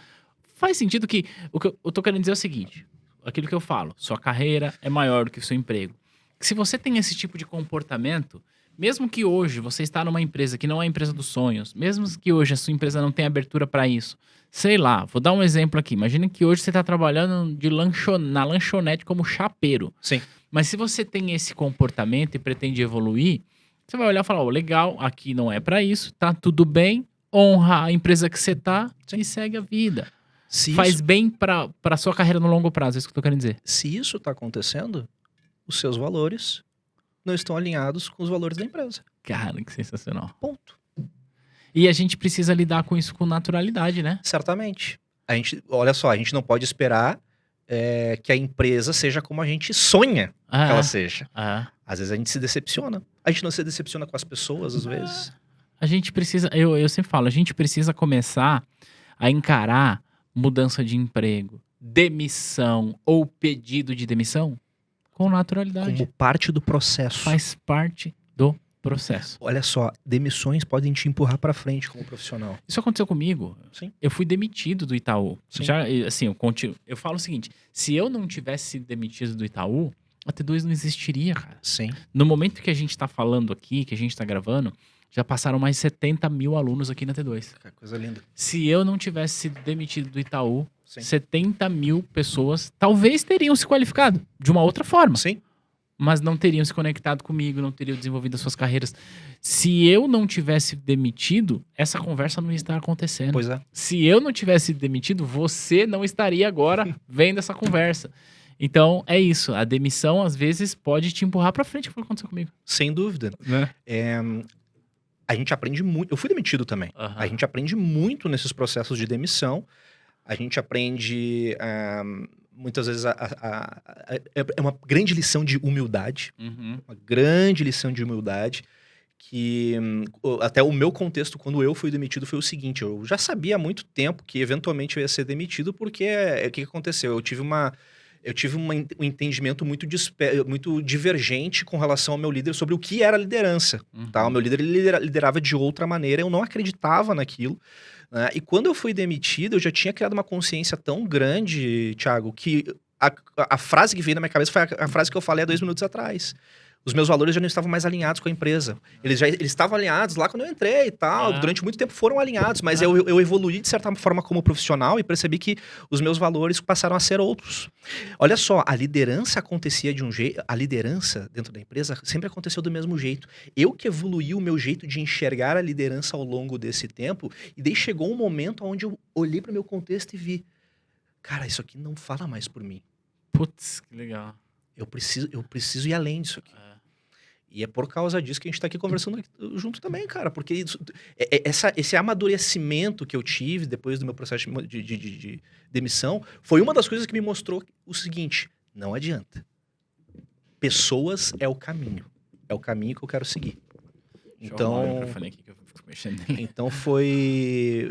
Faz sentido que o que eu tô querendo dizer é o seguinte, aquilo que eu falo, sua carreira é maior do que o seu emprego. Se você tem esse tipo de comportamento, mesmo que hoje você está numa empresa que não é a empresa dos sonhos, mesmo que hoje a sua empresa não tenha abertura para isso, sei lá, vou dar um exemplo aqui. Imagina que hoje você está trabalhando na lanchonete como chapeiro. Sim. Mas se você tem esse comportamento e pretende evoluir, você vai olhar e falar, legal, aqui não é para isso, tá tudo bem, honra a empresa que você tá e segue a vida. Faz bem para sua carreira no longo prazo, é isso que eu tô querendo dizer. Se isso tá acontecendo, os seus valores não estão alinhados com os valores da empresa. Cara, que sensacional. Ponto. E a gente precisa lidar com isso com naturalidade, né? Certamente. Olha só, a gente não pode esperar que a empresa seja como a gente sonha que ela seja. Às vezes a gente se decepciona. A gente não se decepciona com as pessoas, às vezes. A gente precisa, eu sempre falo, a gente precisa começar a encarar mudança de emprego, demissão ou pedido de demissão com naturalidade. Como parte do processo. Faz parte do processo. Olha só, demissões podem te empurrar pra frente como profissional. Isso aconteceu comigo. Sim. Eu fui demitido do Itaú. Sim. Já, assim, eu falo o seguinte, se eu não tivesse sido demitido do Itaú, a T2 não existiria, cara. Sim. No momento que a gente tá falando aqui, que a gente tá gravando, já passaram mais 70 mil alunos aqui na T2. Que coisa linda. Se eu não tivesse sido demitido do Itaú, Sim. 70 mil pessoas talvez teriam se qualificado de uma outra forma. Sim. Mas não teriam se conectado comigo, não teriam desenvolvido as suas carreiras. Se eu não tivesse demitido, essa conversa não ia estar acontecendo. Pois é. Se eu não tivesse demitido, você não estaria agora vendo essa conversa. Então, é isso. A demissão, às vezes, pode te empurrar pra frente, que foi o que aconteceu comigo. Sem dúvida. Né? A gente aprende muito. Eu fui demitido também. Uhum. A gente aprende muito nesses processos de demissão. A gente aprende, muitas vezes, é uma grande lição de humildade. Uhum. Uma grande lição de humildade. Que até o meu contexto, quando eu fui demitido, foi o seguinte. Eu já sabia há muito tempo que, eventualmente, eu ia ser demitido, porque o que aconteceu? Eu tive um entendimento muito divergente com relação ao meu líder sobre o que era liderança. Uhum. Tá? O meu líder ele liderava de outra maneira, eu não acreditava naquilo. Né? E quando eu fui demitido, eu já tinha criado uma consciência tão grande, Thiago, que a frase que veio na minha cabeça foi a frase que eu falei há 2 minutos atrás. Os meus valores já não estavam mais alinhados com a empresa. Eles estavam alinhados lá quando eu entrei e tal. Durante muito tempo foram alinhados, mas eu evoluí de certa forma como profissional e percebi que os meus valores passaram a ser outros. Olha só, a liderança acontecia de um jeito... A liderança dentro da empresa sempre aconteceu do mesmo jeito. Eu que evoluí o meu jeito de enxergar a liderança ao longo desse tempo, e daí chegou um momento onde eu olhei para o meu contexto e vi, cara, isso aqui não fala mais por mim. Putz, que legal. Eu preciso ir além disso aqui. E é por causa disso que a gente tá aqui conversando junto também, cara. Porque esse amadurecimento que eu tive depois do meu processo de demissão foi uma das coisas que me mostrou o seguinte: não adianta. Pessoas é o caminho. É o caminho que eu quero seguir. Então foi...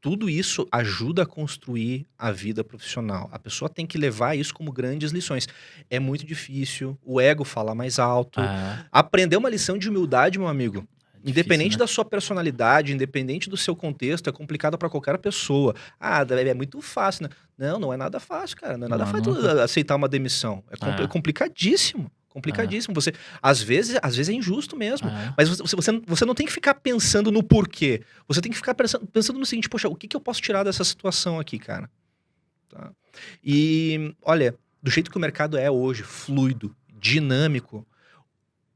tudo isso ajuda a construir a vida profissional. A pessoa tem que levar isso como grandes lições. É muito difícil, o ego fala mais alto. Aprender uma lição de humildade, meu amigo, independente da sua personalidade, independente do seu contexto, é complicado para qualquer pessoa. É muito fácil, né? Não é nada fácil, cara. Não é nada fácil aceitar uma demissão. É complicadíssimo. Complicadíssimo. Você, às vezes é injusto mesmo. Mas você não tem que ficar pensando no porquê. Você tem que ficar pensando no seguinte: poxa, o que eu posso tirar dessa situação aqui, cara? Tá? E, olha, do jeito que o mercado é hoje, fluido, dinâmico,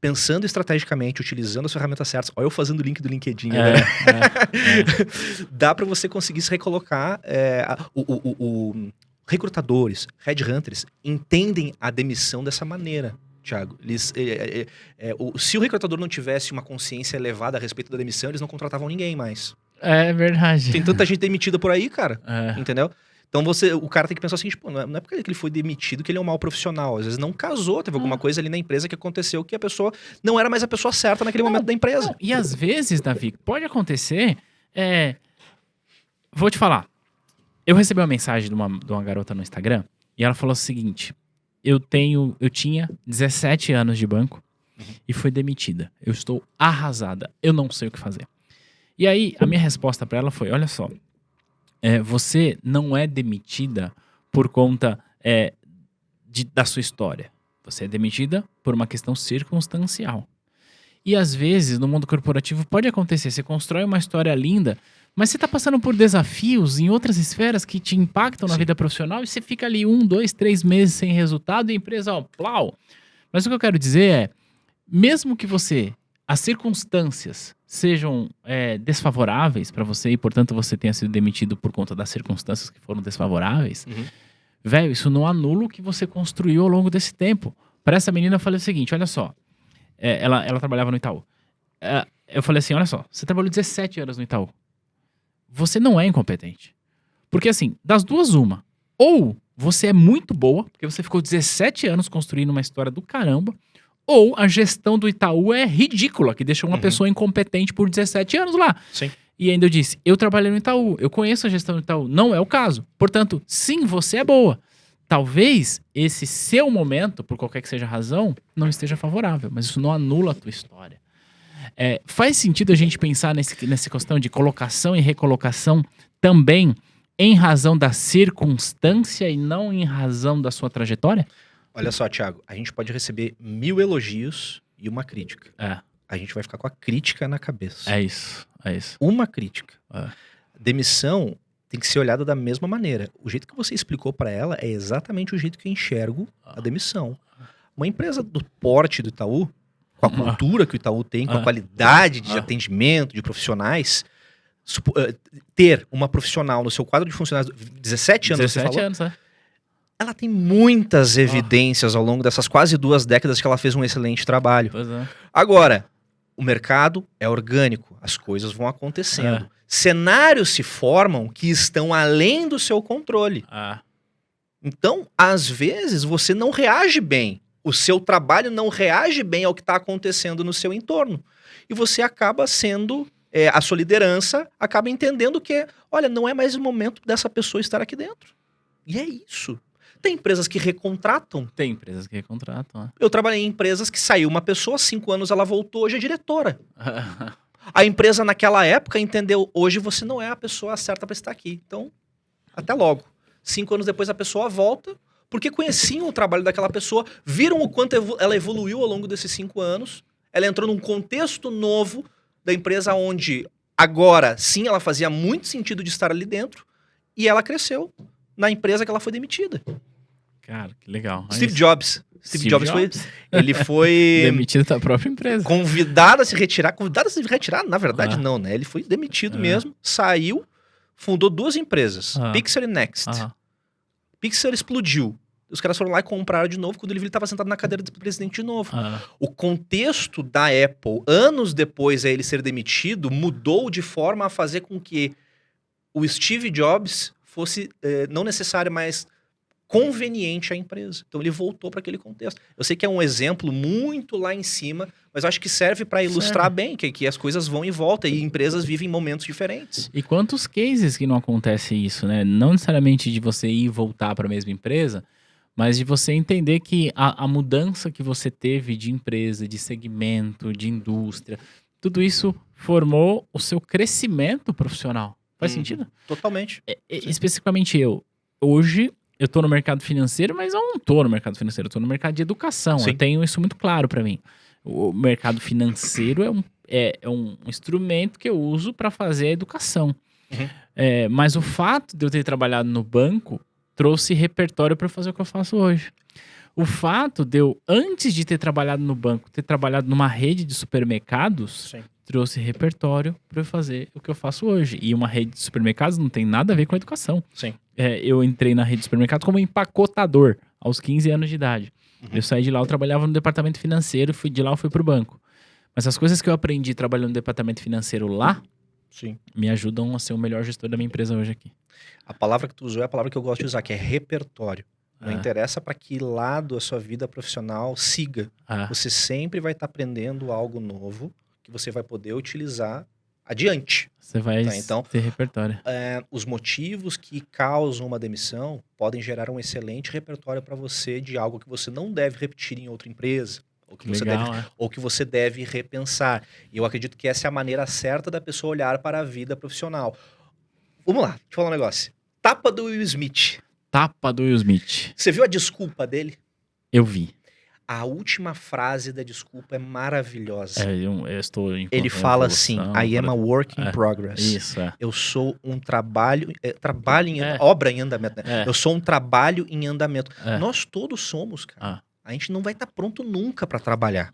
pensando estrategicamente, utilizando as ferramentas certas. Olha eu fazendo o link do LinkedIn. Dá para você conseguir se recolocar. Recrutadores, headhunters, entendem a demissão dessa maneira. Thiago, se o recrutador não tivesse uma consciência elevada a respeito da demissão, eles não contratavam ninguém mais. É verdade. Tem tanta gente demitida por aí, cara. Entendeu? Então o cara tem que pensar assim, tipo, não é porque ele foi demitido que ele é um mau profissional. Às vezes não casou, teve alguma coisa ali na empresa que aconteceu que a pessoa não era mais a pessoa certa naquele momento da empresa. Não. E às vezes, Davi, pode acontecer... Vou te falar. Eu recebi uma mensagem de uma garota no Instagram e ela falou o seguinte: eu tinha 17 anos de banco e fui demitida. Eu estou arrasada. Eu não sei o que fazer. E aí, a minha resposta para ela foi: olha só, você não é demitida por conta da sua história. Você é demitida por uma questão circunstancial. E às vezes, no mundo corporativo, pode acontecer. Você constrói uma história linda, mas você está passando por desafios em outras esferas que te impactam na vida profissional e você fica ali 1, 2, 3 meses sem resultado e a empresa, plau. Mas o que eu quero dizer é, mesmo que as circunstâncias sejam desfavoráveis para você e, portanto, você tenha sido demitido por conta das circunstâncias que foram desfavoráveis, velho, isso não anula o que você construiu ao longo desse tempo. Para essa menina, eu falei o seguinte, olha só, ela trabalhava no Itaú. Eu falei assim, olha só, você trabalhou 17 anos no Itaú. Você não é incompetente. Porque assim, das duas uma, ou você é muito boa, porque você ficou 17 anos construindo uma história do caramba, ou a gestão do Itaú é ridícula, que deixou uma pessoa incompetente por 17 anos lá. Sim. E ainda eu disse, eu trabalhei no Itaú, eu conheço a gestão do Itaú, não é o caso. Portanto, sim, você é boa. Talvez esse seu momento, por qualquer que seja a razão, não esteja favorável, mas isso não anula a tua história. Faz sentido a gente pensar nessa questão de colocação e recolocação também em razão da circunstância e não em razão da sua trajetória? Olha só, Thiago, a gente pode receber 1000 elogios e uma crítica. A gente vai ficar com a crítica na cabeça. É isso. Uma crítica. Demissão tem que ser olhada da mesma maneira. O jeito que você explicou para ela é exatamente o jeito que eu enxergo a demissão. Uma empresa do porte do Itaú, com a cultura que o Itaú tem, com a qualidade de atendimento, de profissionais, ter uma profissional no seu quadro de funcionários, 17 anos, 17 você falou, anos, ela tem muitas evidências ao longo dessas quase 2 décadas que ela fez um excelente trabalho. Pois é. Agora, o mercado é orgânico, as coisas vão acontecendo. Cenários se formam que estão além do seu controle. Então, às vezes, você não reage bem. O seu trabalho não reage bem ao que está acontecendo no seu entorno. E você acaba sendo... a sua liderança acaba entendendo que, olha, não é mais o momento dessa pessoa estar aqui dentro. E é isso. Tem empresas que recontratam. Tem empresas que recontratam. Eu trabalhei em empresas que saiu uma pessoa, 5 anos ela voltou, hoje é diretora. A empresa naquela época entendeu, hoje você não é a pessoa certa para estar aqui. Então, até logo. 5 anos depois a pessoa volta, porque conheciam o trabalho daquela pessoa, viram o quanto ela evoluiu ao longo desses 5 anos, ela entrou num contexto novo da empresa onde agora, sim, ela fazia muito sentido de estar ali dentro, e ela cresceu na empresa que ela foi demitida. Cara, que legal. Steve Jobs ele foi... demitido da própria empresa. Convidado a se retirar, na verdade não, né? Ele foi demitido mesmo, saiu, fundou 2 empresas, Pixar e Next. Pixar explodiu. Os caras foram lá e compraram de novo, quando ele viu ele estava sentado na cadeira do presidente de novo. O contexto da Apple, anos depois a ele ser demitido, mudou de forma a fazer com que o Steve Jobs fosse não necessário, mas conveniente à empresa. Então ele voltou para aquele contexto. Eu sei que é um exemplo muito lá em cima, mas eu acho que serve para ilustrar bem que as coisas vão e voltam e empresas vivem momentos diferentes. E quantos cases que não acontece isso, né? Não necessariamente de você ir e voltar para a mesma empresa, mas de você entender que a mudança que você teve de empresa, de segmento, de indústria, tudo isso formou o seu crescimento profissional. Faz sentido? Totalmente. Especificamente hoje, eu tô no mercado financeiro, mas eu não tô no mercado financeiro, eu tô no mercado de educação. Sim. Eu tenho isso muito claro para mim. O mercado financeiro é um instrumento que eu uso para fazer a educação. Mas o fato de eu ter trabalhado no banco trouxe repertório para fazer o que eu faço hoje. O fato de eu, antes de ter trabalhado no banco, ter trabalhado numa rede de supermercados, trouxe repertório para eu fazer o que eu faço hoje. E uma rede de supermercados não tem nada a ver com a educação. Eu entrei na rede de supermercados como empacotador, aos 15 anos de idade. Eu saí de lá, eu trabalhava no departamento financeiro, de lá eu fui pro banco. Mas as coisas que eu aprendi trabalhando no departamento financeiro lá, Sim. me ajudam a ser o melhor gestor da minha empresa hoje aqui. A palavra que tu usou é a palavra que eu gosto de usar, que é repertório. Não interessa para que lado a sua vida profissional siga. Você sempre vai estar aprendendo algo novo que você vai poder utilizar adiante. Você vai Então, ter repertório. Os motivos que causam uma demissão podem gerar um excelente repertório para você de algo que você não deve repetir em outra empresa. Ou que você deve repensar. E eu acredito que essa é a maneira certa da pessoa olhar para a vida profissional. Vamos lá, deixa eu falar um negócio. Tapa do Will Smith. Tapa do Will Smith. Você viu a desculpa dele? Eu vi. A última frase da desculpa é maravilhosa. Eu estou em Ele fala assim, I am a work in progress. Isso, Eu sou um trabalho obra em andamento, né? Eu sou um trabalho em andamento. Nós todos somos, cara. A gente não vai estar pronto nunca para trabalhar.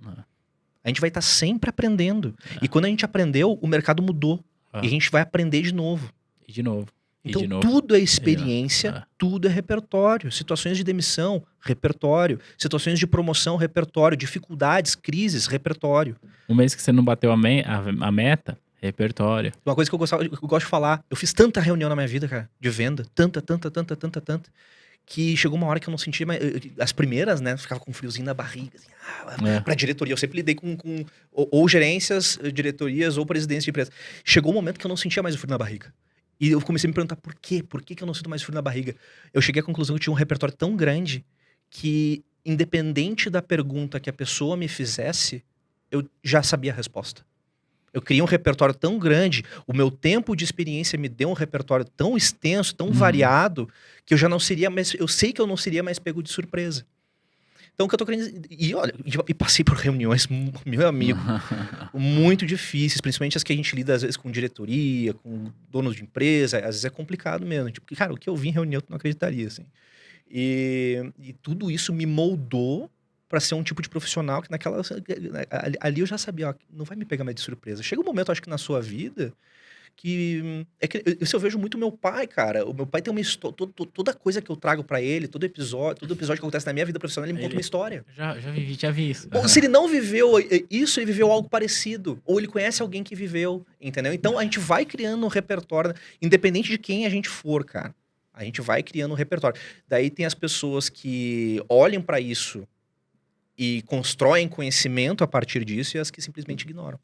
A gente vai estar sempre aprendendo. E quando a gente aprendeu, o mercado mudou. E a gente vai aprender de novo. E de novo. Então, tudo é experiência, tudo é repertório. Situações de demissão, repertório. Situações de promoção, repertório. Dificuldades, crises, repertório. Um mês que você não bateu a meta, repertório. Uma coisa que eu gosto de falar, eu fiz tanta reunião na minha vida, cara, de venda, tanta, que chegou uma hora que eu não sentia mais... As primeiras, né, ficava com um friozinho na barriga, assim, pra diretoria. Eu sempre lidei com ou gerências, diretorias, ou presidentes de empresa. Chegou um momento que eu não sentia mais o frio na barriga. E eu comecei a me perguntar por quê? Por que eu não sinto mais frio na barriga? Eu cheguei à conclusão que eu tinha um repertório tão grande que, independente da pergunta que a pessoa me fizesse, eu já sabia a resposta. Eu criei um repertório tão grande, o meu tempo de experiência me deu um repertório tão extenso, tão variado, que eu já não seria mais... Eu sei que eu não seria mais pego de surpresa. Então, o que eu tô querendo dizer... E olha, e passei por reuniões, meu amigo, muito difíceis, principalmente as que a gente lida, às vezes, com diretoria, com donos de empresa, às vezes é complicado mesmo. Tipo, cara, o que eu vi em reunião, tu não acreditaria, assim. E tudo isso me moldou para ser um tipo de profissional que naquela... Ali eu já sabia, ó, não vai me pegar mais de surpresa. Chega um momento, acho que na sua vida... que eu vejo muito meu pai, cara. O meu pai tem uma história, toda coisa que eu trago pra ele, todo episódio que acontece na minha vida profissional, ele me conta uma história. Já vi isso. Ou se ele não viveu isso, ele viveu algo parecido. Ou ele conhece alguém que viveu, entendeu? Então a gente vai criando um repertório, independente de quem a gente for, cara. A gente vai criando um repertório. Daí tem as pessoas que olham pra isso e constroem conhecimento a partir disso, e as que simplesmente ignoram.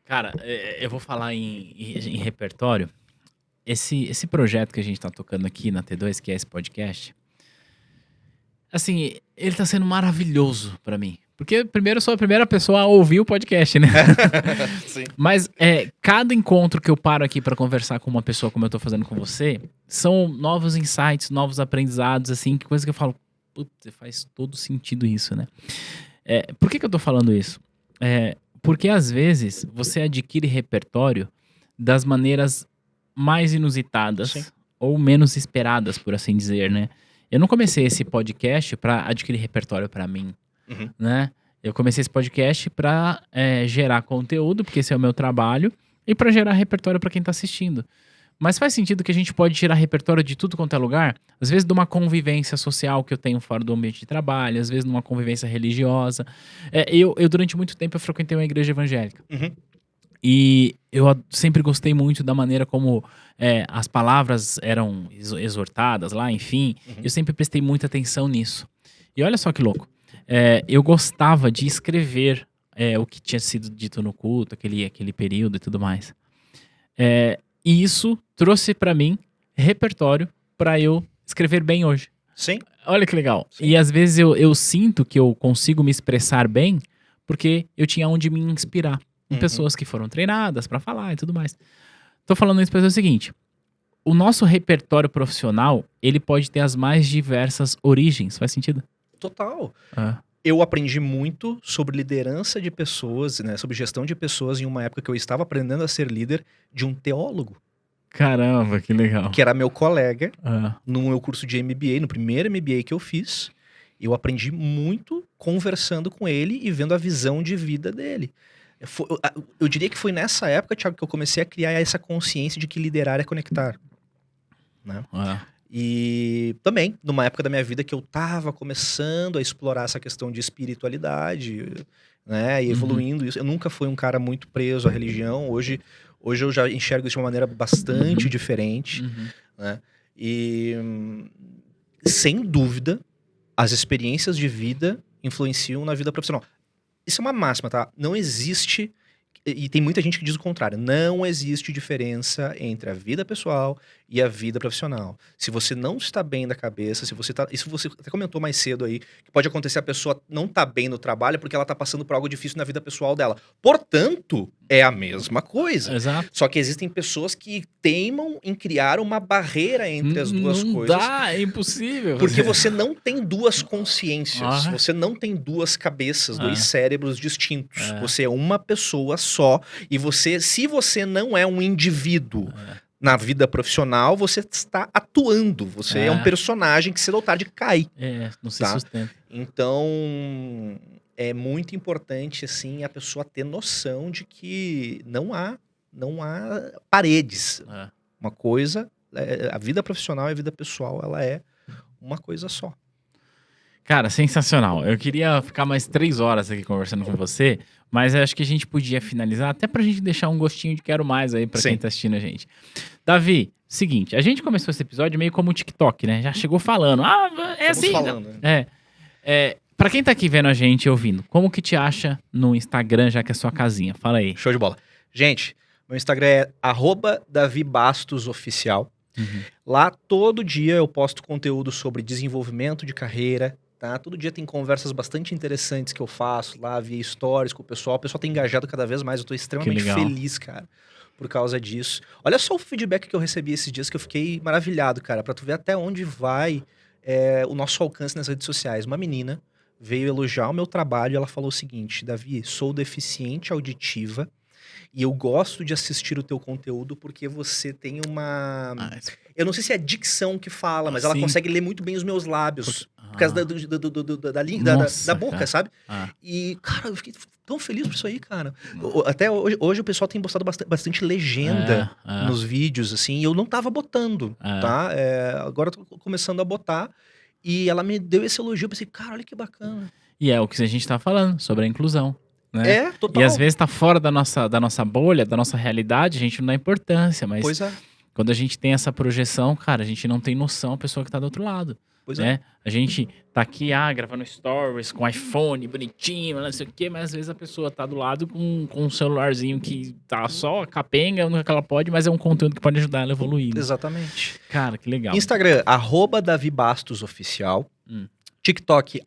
Cara, eu vou falar em repertório. Esse projeto que a gente tá tocando aqui na T2, que é esse podcast, assim, ele tá sendo maravilhoso pra mim. Porque, primeiro, eu sou a primeira pessoa a ouvir o podcast, né? Sim. Mas cada encontro que eu paro aqui pra conversar com uma pessoa como eu tô fazendo com você, são novos insights, novos aprendizados, assim, que coisa que eu falo, putz, faz todo sentido isso, né? Por que eu tô falando isso? Porque, às vezes, você adquire repertório das maneiras mais inusitadas. Sim. Ou menos esperadas, por assim dizer, né? Eu não comecei esse podcast para adquirir repertório para mim, né? Eu comecei esse podcast para gerar conteúdo, porque esse é o meu trabalho, e para gerar repertório para quem tá assistindo. Mas faz sentido que a gente pode tirar repertório de tudo quanto é lugar? Às vezes de uma convivência social que eu tenho fora do ambiente de trabalho, às vezes de uma convivência religiosa. Eu durante muito tempo, eu frequentei uma igreja evangélica. E eu sempre gostei muito da maneira como as palavras eram exortadas lá, enfim. Eu sempre prestei muita atenção nisso. E olha só que louco. Eu gostava de escrever o que tinha sido dito no culto, aquele período e tudo mais. E isso trouxe pra mim repertório pra eu escrever bem hoje. Sim. Olha que legal. Sim. E às vezes eu sinto que eu consigo me expressar bem porque eu tinha onde me inspirar. Em pessoas que foram treinadas pra falar e tudo mais. Tô falando isso pra dizer o seguinte. O nosso repertório profissional, ele pode ter as mais diversas origens. Faz sentido? Total. Eu aprendi muito sobre liderança de pessoas, né, sobre gestão de pessoas em uma época que eu estava aprendendo a ser líder de um teólogo. Caramba, que legal. Que era meu colega no meu curso de MBA, no primeiro MBA que eu fiz. Eu aprendi muito conversando com ele e vendo a visão de vida dele. Eu diria que foi nessa época, Thiago, que eu comecei a criar essa consciência de que liderar é conectar. Né? E também, numa época da minha vida que eu tava começando a explorar essa questão de espiritualidade, né, e evoluindo isso. Eu nunca fui um cara muito preso à religião. Hoje Hoje eu já enxergo isso de uma maneira bastante diferente, né? E, sem dúvida, as experiências de vida influenciam na vida profissional. Isso é uma máxima, tá? Não existe, e tem muita gente que diz o contrário, não existe diferença entre a vida pessoal e a vida profissional. Se você não está bem da cabeça, isso você até comentou mais cedo aí, que pode acontecer a pessoa não tá bem no trabalho porque ela tá passando por algo difícil na vida pessoal dela. Portanto, é a mesma coisa. Exato. Só que existem pessoas que teimam em criar uma barreira entre as duas coisas. Não dá, é impossível. Porque você não tem duas consciências, você não tem duas cabeças, dois cérebros distintos. Você é uma pessoa só e se você não é um indivíduo na vida profissional, você está atuando. Você é um personagem que cedo ou tarde cai. Não se sustenta. Então, é muito importante, assim, a pessoa ter noção de que não há paredes. Uma coisa, a vida profissional e a vida pessoal, ela é uma coisa só. Cara, sensacional. Eu queria ficar mais 3 horas aqui conversando com você, mas acho que a gente podia finalizar, até pra gente deixar um gostinho de quero mais aí pra quem tá assistindo a gente. Davi, seguinte, a gente começou esse episódio meio como o TikTok, né? Já chegou falando, é assim. Falando, Pra quem tá aqui vendo a gente e ouvindo, como que te acha no Instagram, já que é sua casinha? Fala aí. Show de bola. Gente, meu Instagram é @DaviBastosOficial. Lá todo dia eu posto conteúdo sobre desenvolvimento de carreira, tá? Todo dia tem conversas bastante interessantes que eu faço lá via stories com o pessoal. O pessoal tá engajado cada vez mais, eu tô extremamente feliz, cara, por causa disso. Olha só o feedback que eu recebi esses dias, que eu fiquei maravilhado, cara, pra tu ver até onde vai o nosso alcance nas redes sociais. Uma menina veio elogiar o meu trabalho e ela falou o seguinte: Davi, sou deficiente auditiva e eu gosto de assistir o teu conteúdo porque você tem uma... Eu não sei se é a dicção que fala, mas ela consegue ler muito bem os meus lábios. Por causa da boca, cara. Sabe? E, cara, eu fiquei tão feliz por isso aí, cara. Até hoje o pessoal tem postado bastante legenda nos vídeos, assim, e eu não tava botando, tá? Agora eu tô começando a botar. E ela me deu esse elogio, eu pensei, cara, olha que bacana. E é o que a gente tá falando, sobre a inclusão. Né? Total. E às vezes tá fora da nossa bolha, da nossa realidade, a gente não dá importância, mas quando a gente tem essa projeção, cara, a gente não tem noção da pessoa que tá do outro lado. Né? A gente tá aqui, gravando stories com iPhone, bonitinho, não sei o quê, mas às vezes a pessoa tá do lado com um celularzinho que tá só capenga, não é que ela pode, mas é um conteúdo que pode ajudar ela a evoluir. Né? Exatamente. Cara, que legal. Instagram, @DaviBastosOficial. TikTok,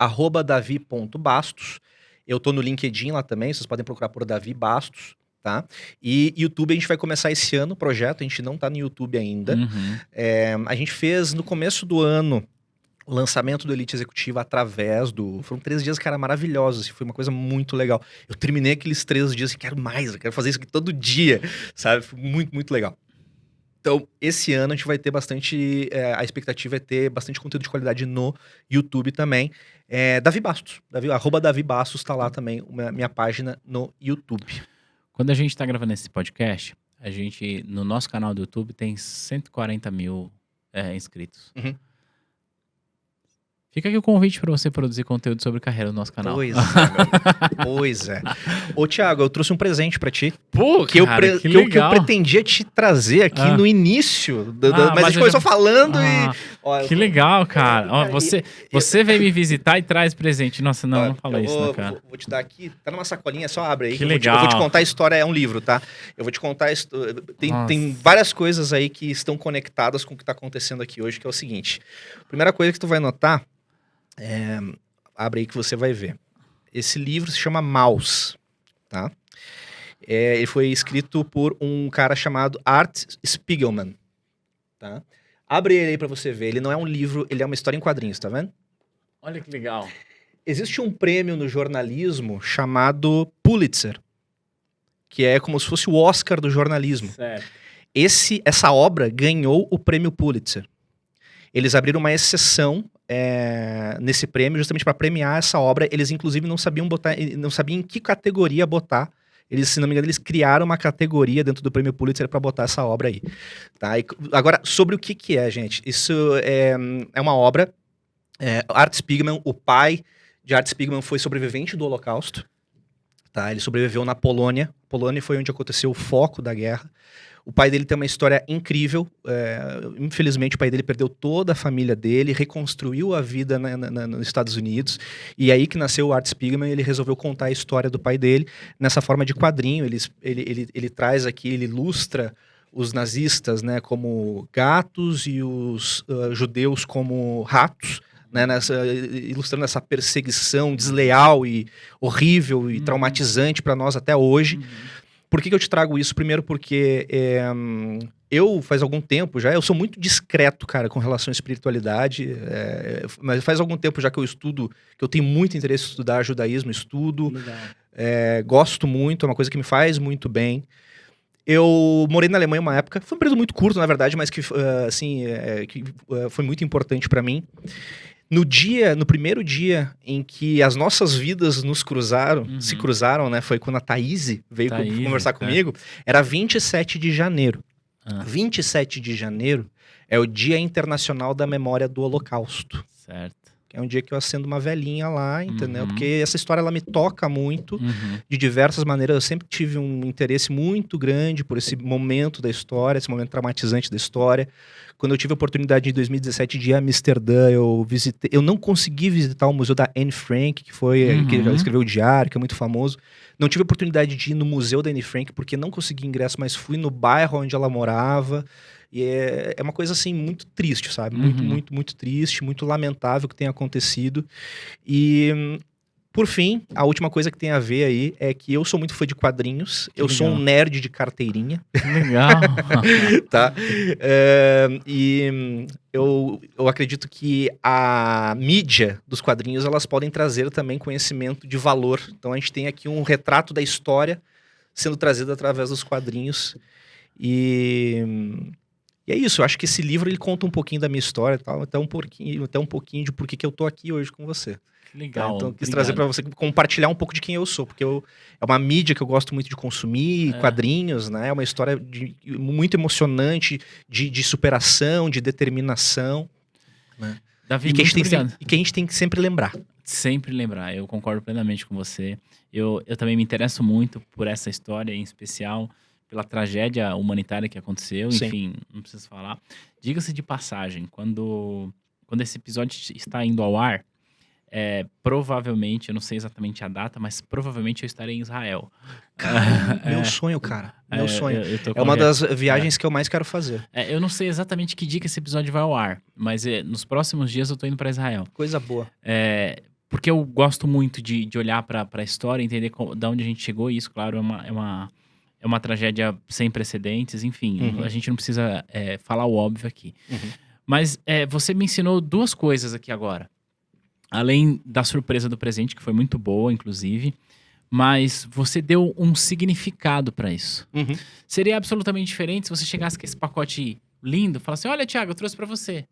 @Davi.Bastos. Eu tô no LinkedIn lá também, vocês podem procurar por Davi Bastos, tá? E YouTube a gente vai começar esse ano o projeto, a gente não tá no YouTube ainda. A gente fez no começo do ano o lançamento do Elite Executiva através do... Foram 3 dias, cara, maravilhosos, assim, foi uma coisa muito legal. Eu terminei aqueles 3 dias e quero mais, eu quero fazer isso aqui todo dia, sabe? Foi muito, muito legal. Então, esse ano a gente vai ter bastante... a expectativa é ter bastante conteúdo de qualidade no YouTube também. Davi Bastos, @Davi Bastos tá lá também, minha página no YouTube. Quando a gente tá gravando esse podcast, a gente, no nosso canal do YouTube, tem 140 mil inscritos. Fica aqui o convite para você produzir conteúdo sobre carreira no nosso canal. Pois é. Ô, Thiago, eu trouxe um presente pra ti. Pô, que legal. Que eu pretendia te trazer aqui no início. Mas a gente começou falando e... Ó, que legal, cara. Ó, você vem me visitar e traz presente. Nossa, não fala isso, né, cara? Vou te dar aqui. Tá numa sacolinha, só abre aí. Que legal. Eu vou te contar a história, é um livro, tá? Eu vou te contar... Tem várias coisas aí que estão conectadas com o que tá acontecendo aqui hoje, que é o seguinte. Primeira coisa que tu vai notar... abre aí que você vai ver. Esse livro se chama Maus, tá? Ele foi escrito por um cara chamado Art Spiegelman, tá? Abre ele aí pra você ver. Ele não é um livro, ele é uma história em quadrinhos, tá vendo? Olha que legal. Existe um prêmio no jornalismo chamado Pulitzer, que é como se fosse o Oscar do jornalismo. Certo. Essa obra ganhou o prêmio Pulitzer. Eles abriram uma exceção nesse prêmio justamente para premiar essa obra. Eles inclusive não sabiam em que categoria botar. Eles, se não me engano, eles criaram uma categoria dentro do prêmio Pulitzer para botar essa obra aí. Tá? Agora, sobre o que é, gente? Isso é uma obra... Art Spiegelman, o pai de Art Spiegelman foi sobrevivente do Holocausto. Tá? Ele sobreviveu na Polônia. Polônia foi onde aconteceu o foco da guerra. O pai dele tem uma história incrível. Infelizmente, o pai dele perdeu toda a família dele, reconstruiu a vida nos Estados Unidos. E aí que nasceu o Art Spiegelman, ele resolveu contar a história do pai dele nessa forma de quadrinho. Ele traz aqui, ele ilustra os nazistas, né, como gatos e os judeus como ratos, né, ilustrando essa perseguição desleal e horrível e traumatizante para nós até hoje. Por que eu te trago isso? Primeiro porque eu, faz algum tempo já, eu sou muito discreto, cara, com relação à espiritualidade, mas faz algum tempo já que eu estudo, que eu tenho muito interesse em estudar judaísmo, gosto muito, é uma coisa que me faz muito bem. Eu morei na Alemanha uma época, foi um período muito curto, na verdade, mas que foi muito importante para mim. No primeiro dia em que as nossas vidas nos cruzaram, se cruzaram, né? Foi quando a Thaís veio conversar comigo. Era 27 de janeiro. 27 de janeiro é o Dia Internacional da Memória do Holocausto. Certo. É um dia que eu acendo uma velhinha lá, entendeu? Porque essa história, ela me toca muito, de diversas maneiras. Eu sempre tive um interesse muito grande por esse momento da história, esse momento traumatizante da história. Quando eu tive a oportunidade em 2017 de ir a Amsterdã, eu não consegui visitar o museu da Anne Frank, que ela escreveu o Diário, que é muito famoso. Não tive a oportunidade de ir no museu da Anne Frank, porque não consegui ingresso, mas fui no bairro onde ela morava. E é uma coisa, assim, muito triste, sabe? Muito triste, muito lamentável que tenha acontecido. E, por fim, a última coisa que tem a ver aí é que eu sou muito fã de quadrinhos. Eu sou um nerd de carteirinha. Legal! Tá? Eu acredito que a mídia dos quadrinhos, elas podem trazer também conhecimento de valor. Então, a gente tem aqui um retrato da história sendo trazido através dos quadrinhos. E é isso, eu acho que esse livro, ele conta um pouquinho da minha história e tal, até um pouquinho de por que eu tô aqui hoje com você. Legal. Então, eu quis trazer para você, compartilhar um pouco de quem eu sou, porque é uma mídia que eu gosto muito de consumir, quadrinhos, né? É uma história muito emocionante, de superação, de determinação, né? Davi, e que a gente tem que sempre lembrar. Sempre lembrar, eu concordo plenamente com você. Eu também me interesso muito por essa história em especial, pela tragédia humanitária que aconteceu. Sim. Enfim, não preciso falar. Diga-se de passagem, quando esse episódio está indo ao ar, provavelmente, eu não sei exatamente a data, mas provavelmente eu estarei em Israel. Cara, meu sonho, cara. Meu sonho. É uma das viagens que eu mais quero fazer. Eu não sei exatamente que dia que esse episódio vai ao ar, mas nos próximos dias eu tô indo para Israel. Coisa boa. Porque eu gosto muito de olhar para a história, entender de onde a gente chegou, e isso, claro, é uma tragédia sem precedentes, enfim, a gente não precisa falar o óbvio aqui. Mas você me ensinou duas coisas aqui agora. Além da surpresa do presente, que foi muito boa, inclusive, mas você deu um significado para isso. Seria absolutamente diferente se você chegasse com esse pacote lindo, falasse assim, olha, Thiago, eu trouxe para você.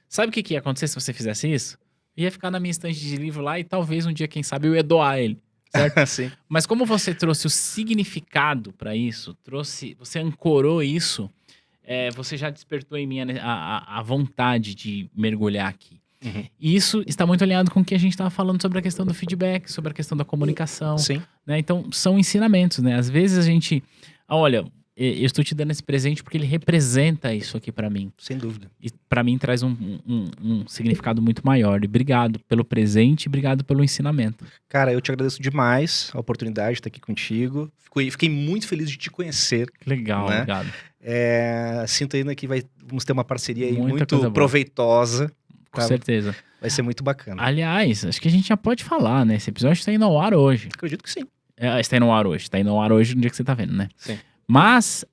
Sabe o que ia acontecer se você fizesse isso? Ia ficar na minha estante de livro lá e talvez um dia, quem sabe, eu ia doar ele. Certo? Sim. Mas como você trouxe o significado para isso, você ancorou isso, você já despertou em mim a vontade de mergulhar aqui. E isso está muito alinhado com o que a gente estava falando sobre a questão do feedback, sobre a questão da comunicação. Sim. Né? Então, são ensinamentos, né? Às vezes a gente... olha, eu estou te dando esse presente porque ele representa isso aqui para mim. Sem dúvida. E para mim traz um significado muito maior. E obrigado pelo presente e obrigado pelo ensinamento. Cara, eu te agradeço demais a oportunidade de estar aqui contigo. Fiquei muito feliz de te conhecer. Legal, né? Obrigado. Sinto ainda que vamos ter uma parceria aí Muita muito proveitosa. Com certeza. Vai ser muito bacana. Aliás, acho que a gente já pode falar, né? Esse episódio está indo ao ar hoje. Acredito que sim. Está indo ao ar hoje. Está indo ao ar hoje no dia que você está vendo, né? Sim. Mas,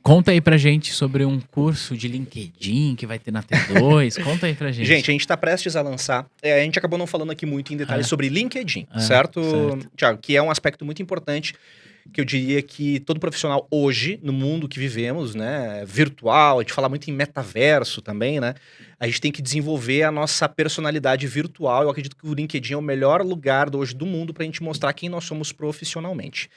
conta aí pra gente sobre um curso de LinkedIn que vai ter na T2. Conta aí pra gente. Gente, a gente tá prestes a lançar. A gente acabou não falando aqui muito em detalhes sobre LinkedIn, certo, Thiago? Que é um aspecto muito importante, que eu diria que todo profissional hoje, no mundo que vivemos, né, virtual, a gente fala muito em metaverso também, né? A gente tem que desenvolver a nossa personalidade virtual. Eu acredito que o LinkedIn é o melhor lugar hoje do mundo para a gente mostrar quem nós somos profissionalmente.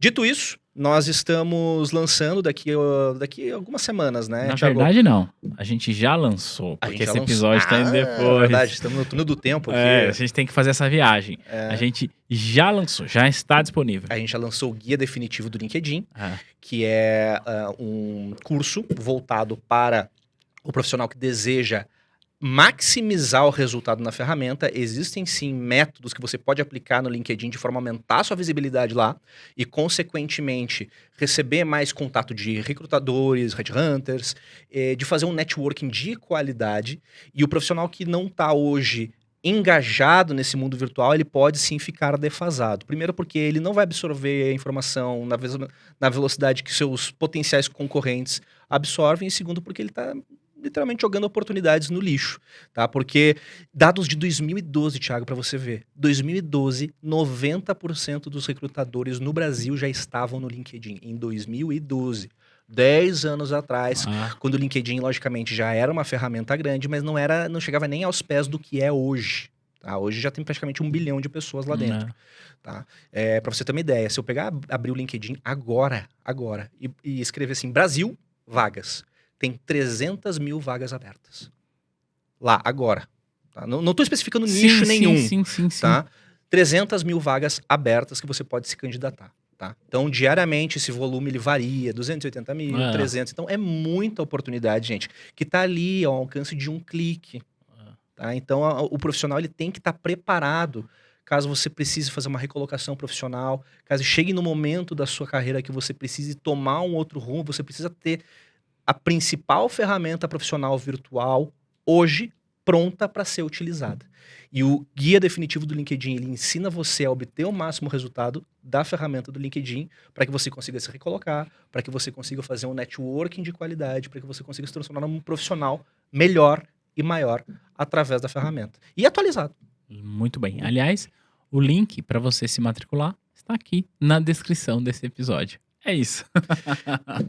Dito isso, nós estamos lançando daqui a algumas semanas, né, Na Thiago? verdade, não. A gente já lançou, porque esse episódio tá indo depois. Verdade, estamos no túnel do tempo aqui. A gente tem que fazer essa viagem. A gente já lançou, já está disponível. A gente já lançou o Guia Definitivo do LinkedIn, que é um curso voltado para o profissional que deseja maximizar o resultado na ferramenta. Existem sim métodos que você pode aplicar no LinkedIn de forma a aumentar a sua visibilidade lá e, consequentemente, receber mais contato de recrutadores, headhunters, de fazer um networking de qualidade. E o profissional que não está hoje engajado nesse mundo virtual, ele pode sim ficar defasado. Primeiro porque ele não vai absorver a informação na velocidade que seus potenciais concorrentes absorvem, e segundo porque ele está literalmente jogando oportunidades no lixo, tá? Porque dados de 2012, Thiago, para você ver, 2012, 90% dos recrutadores no Brasil já estavam no LinkedIn, em 2012. 10 anos atrás, quando o LinkedIn, logicamente, já era uma ferramenta grande, mas não chegava nem aos pés do que é hoje. Tá? Hoje já tem praticamente 1 bilhão de pessoas lá dentro. Tá? Para você ter uma ideia, se eu abrir o LinkedIn agora, e escrever assim, Brasil, vagas, tem 300 mil vagas abertas. Lá, agora. Tá? Não estou especificando nicho nenhum. Sim. Tá? 300 mil vagas abertas que você pode se candidatar. Tá? Então, diariamente, esse volume ele varia, 280 mil, 300. Então, é muita oportunidade, gente, que está ali ao alcance de um clique. Tá? Então, o profissional ele tem que estar preparado caso você precise fazer uma recolocação profissional, caso chegue no momento da sua carreira que você precise tomar um outro rumo, você precisa ter a principal ferramenta profissional virtual hoje pronta para ser utilizada. E o Guia Definitivo do LinkedIn, ele ensina você a obter o máximo resultado da ferramenta do LinkedIn para que você consiga se recolocar, para que você consiga fazer um networking de qualidade, para que você consiga se transformar num profissional melhor e maior através da ferramenta. E atualizado. Muito bem. Aliás, o link para você se matricular está aqui na descrição desse episódio. É isso.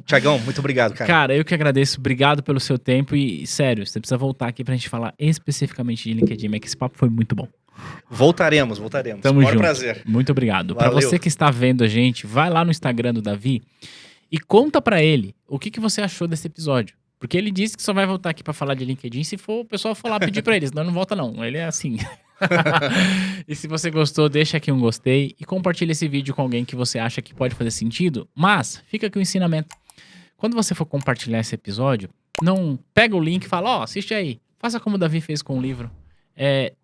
Tiagão, muito obrigado, cara. Cara, eu que agradeço. Obrigado pelo seu tempo e, sério, você precisa voltar aqui pra gente falar especificamente de LinkedIn, mas que esse papo foi muito bom. Voltaremos. Tamo junto. Prazer. Muito obrigado. Valeu. Pra você que está vendo a gente, vai lá no Instagram do Davi e conta pra ele o que você achou desse episódio. Porque ele disse que só vai voltar aqui pra falar de LinkedIn se for o pessoal for lá pedir pra ele, senão não volta não. Ele é assim. E se você gostou, deixa aqui um gostei e compartilha esse vídeo com alguém que você acha que pode fazer sentido. Mas fica aqui o ensinamento. Quando você for compartilhar esse episódio, não pega o link e fala, assiste aí. Faça como o Davi fez com o livro.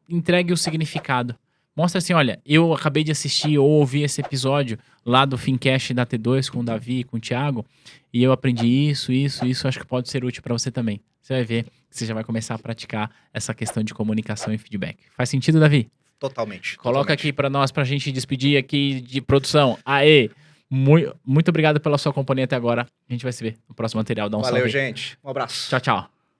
Entregue o significado. Mostra assim, olha, eu acabei de assistir ou ouvir esse episódio lá do Fincast da T2 com o Davi e com o Thiago, e eu aprendi isso, acho que pode ser útil para você também. Você vai ver que você já vai começar a praticar essa questão de comunicação e feedback. Faz sentido, Davi? Totalmente. Coloca aqui para nós, pra gente despedir aqui de produção. Aê! Muito obrigado pela sua companhia até agora. A gente vai se ver no próximo material. Dá um salve. Valeu, gente. Um abraço. Tchau, tchau.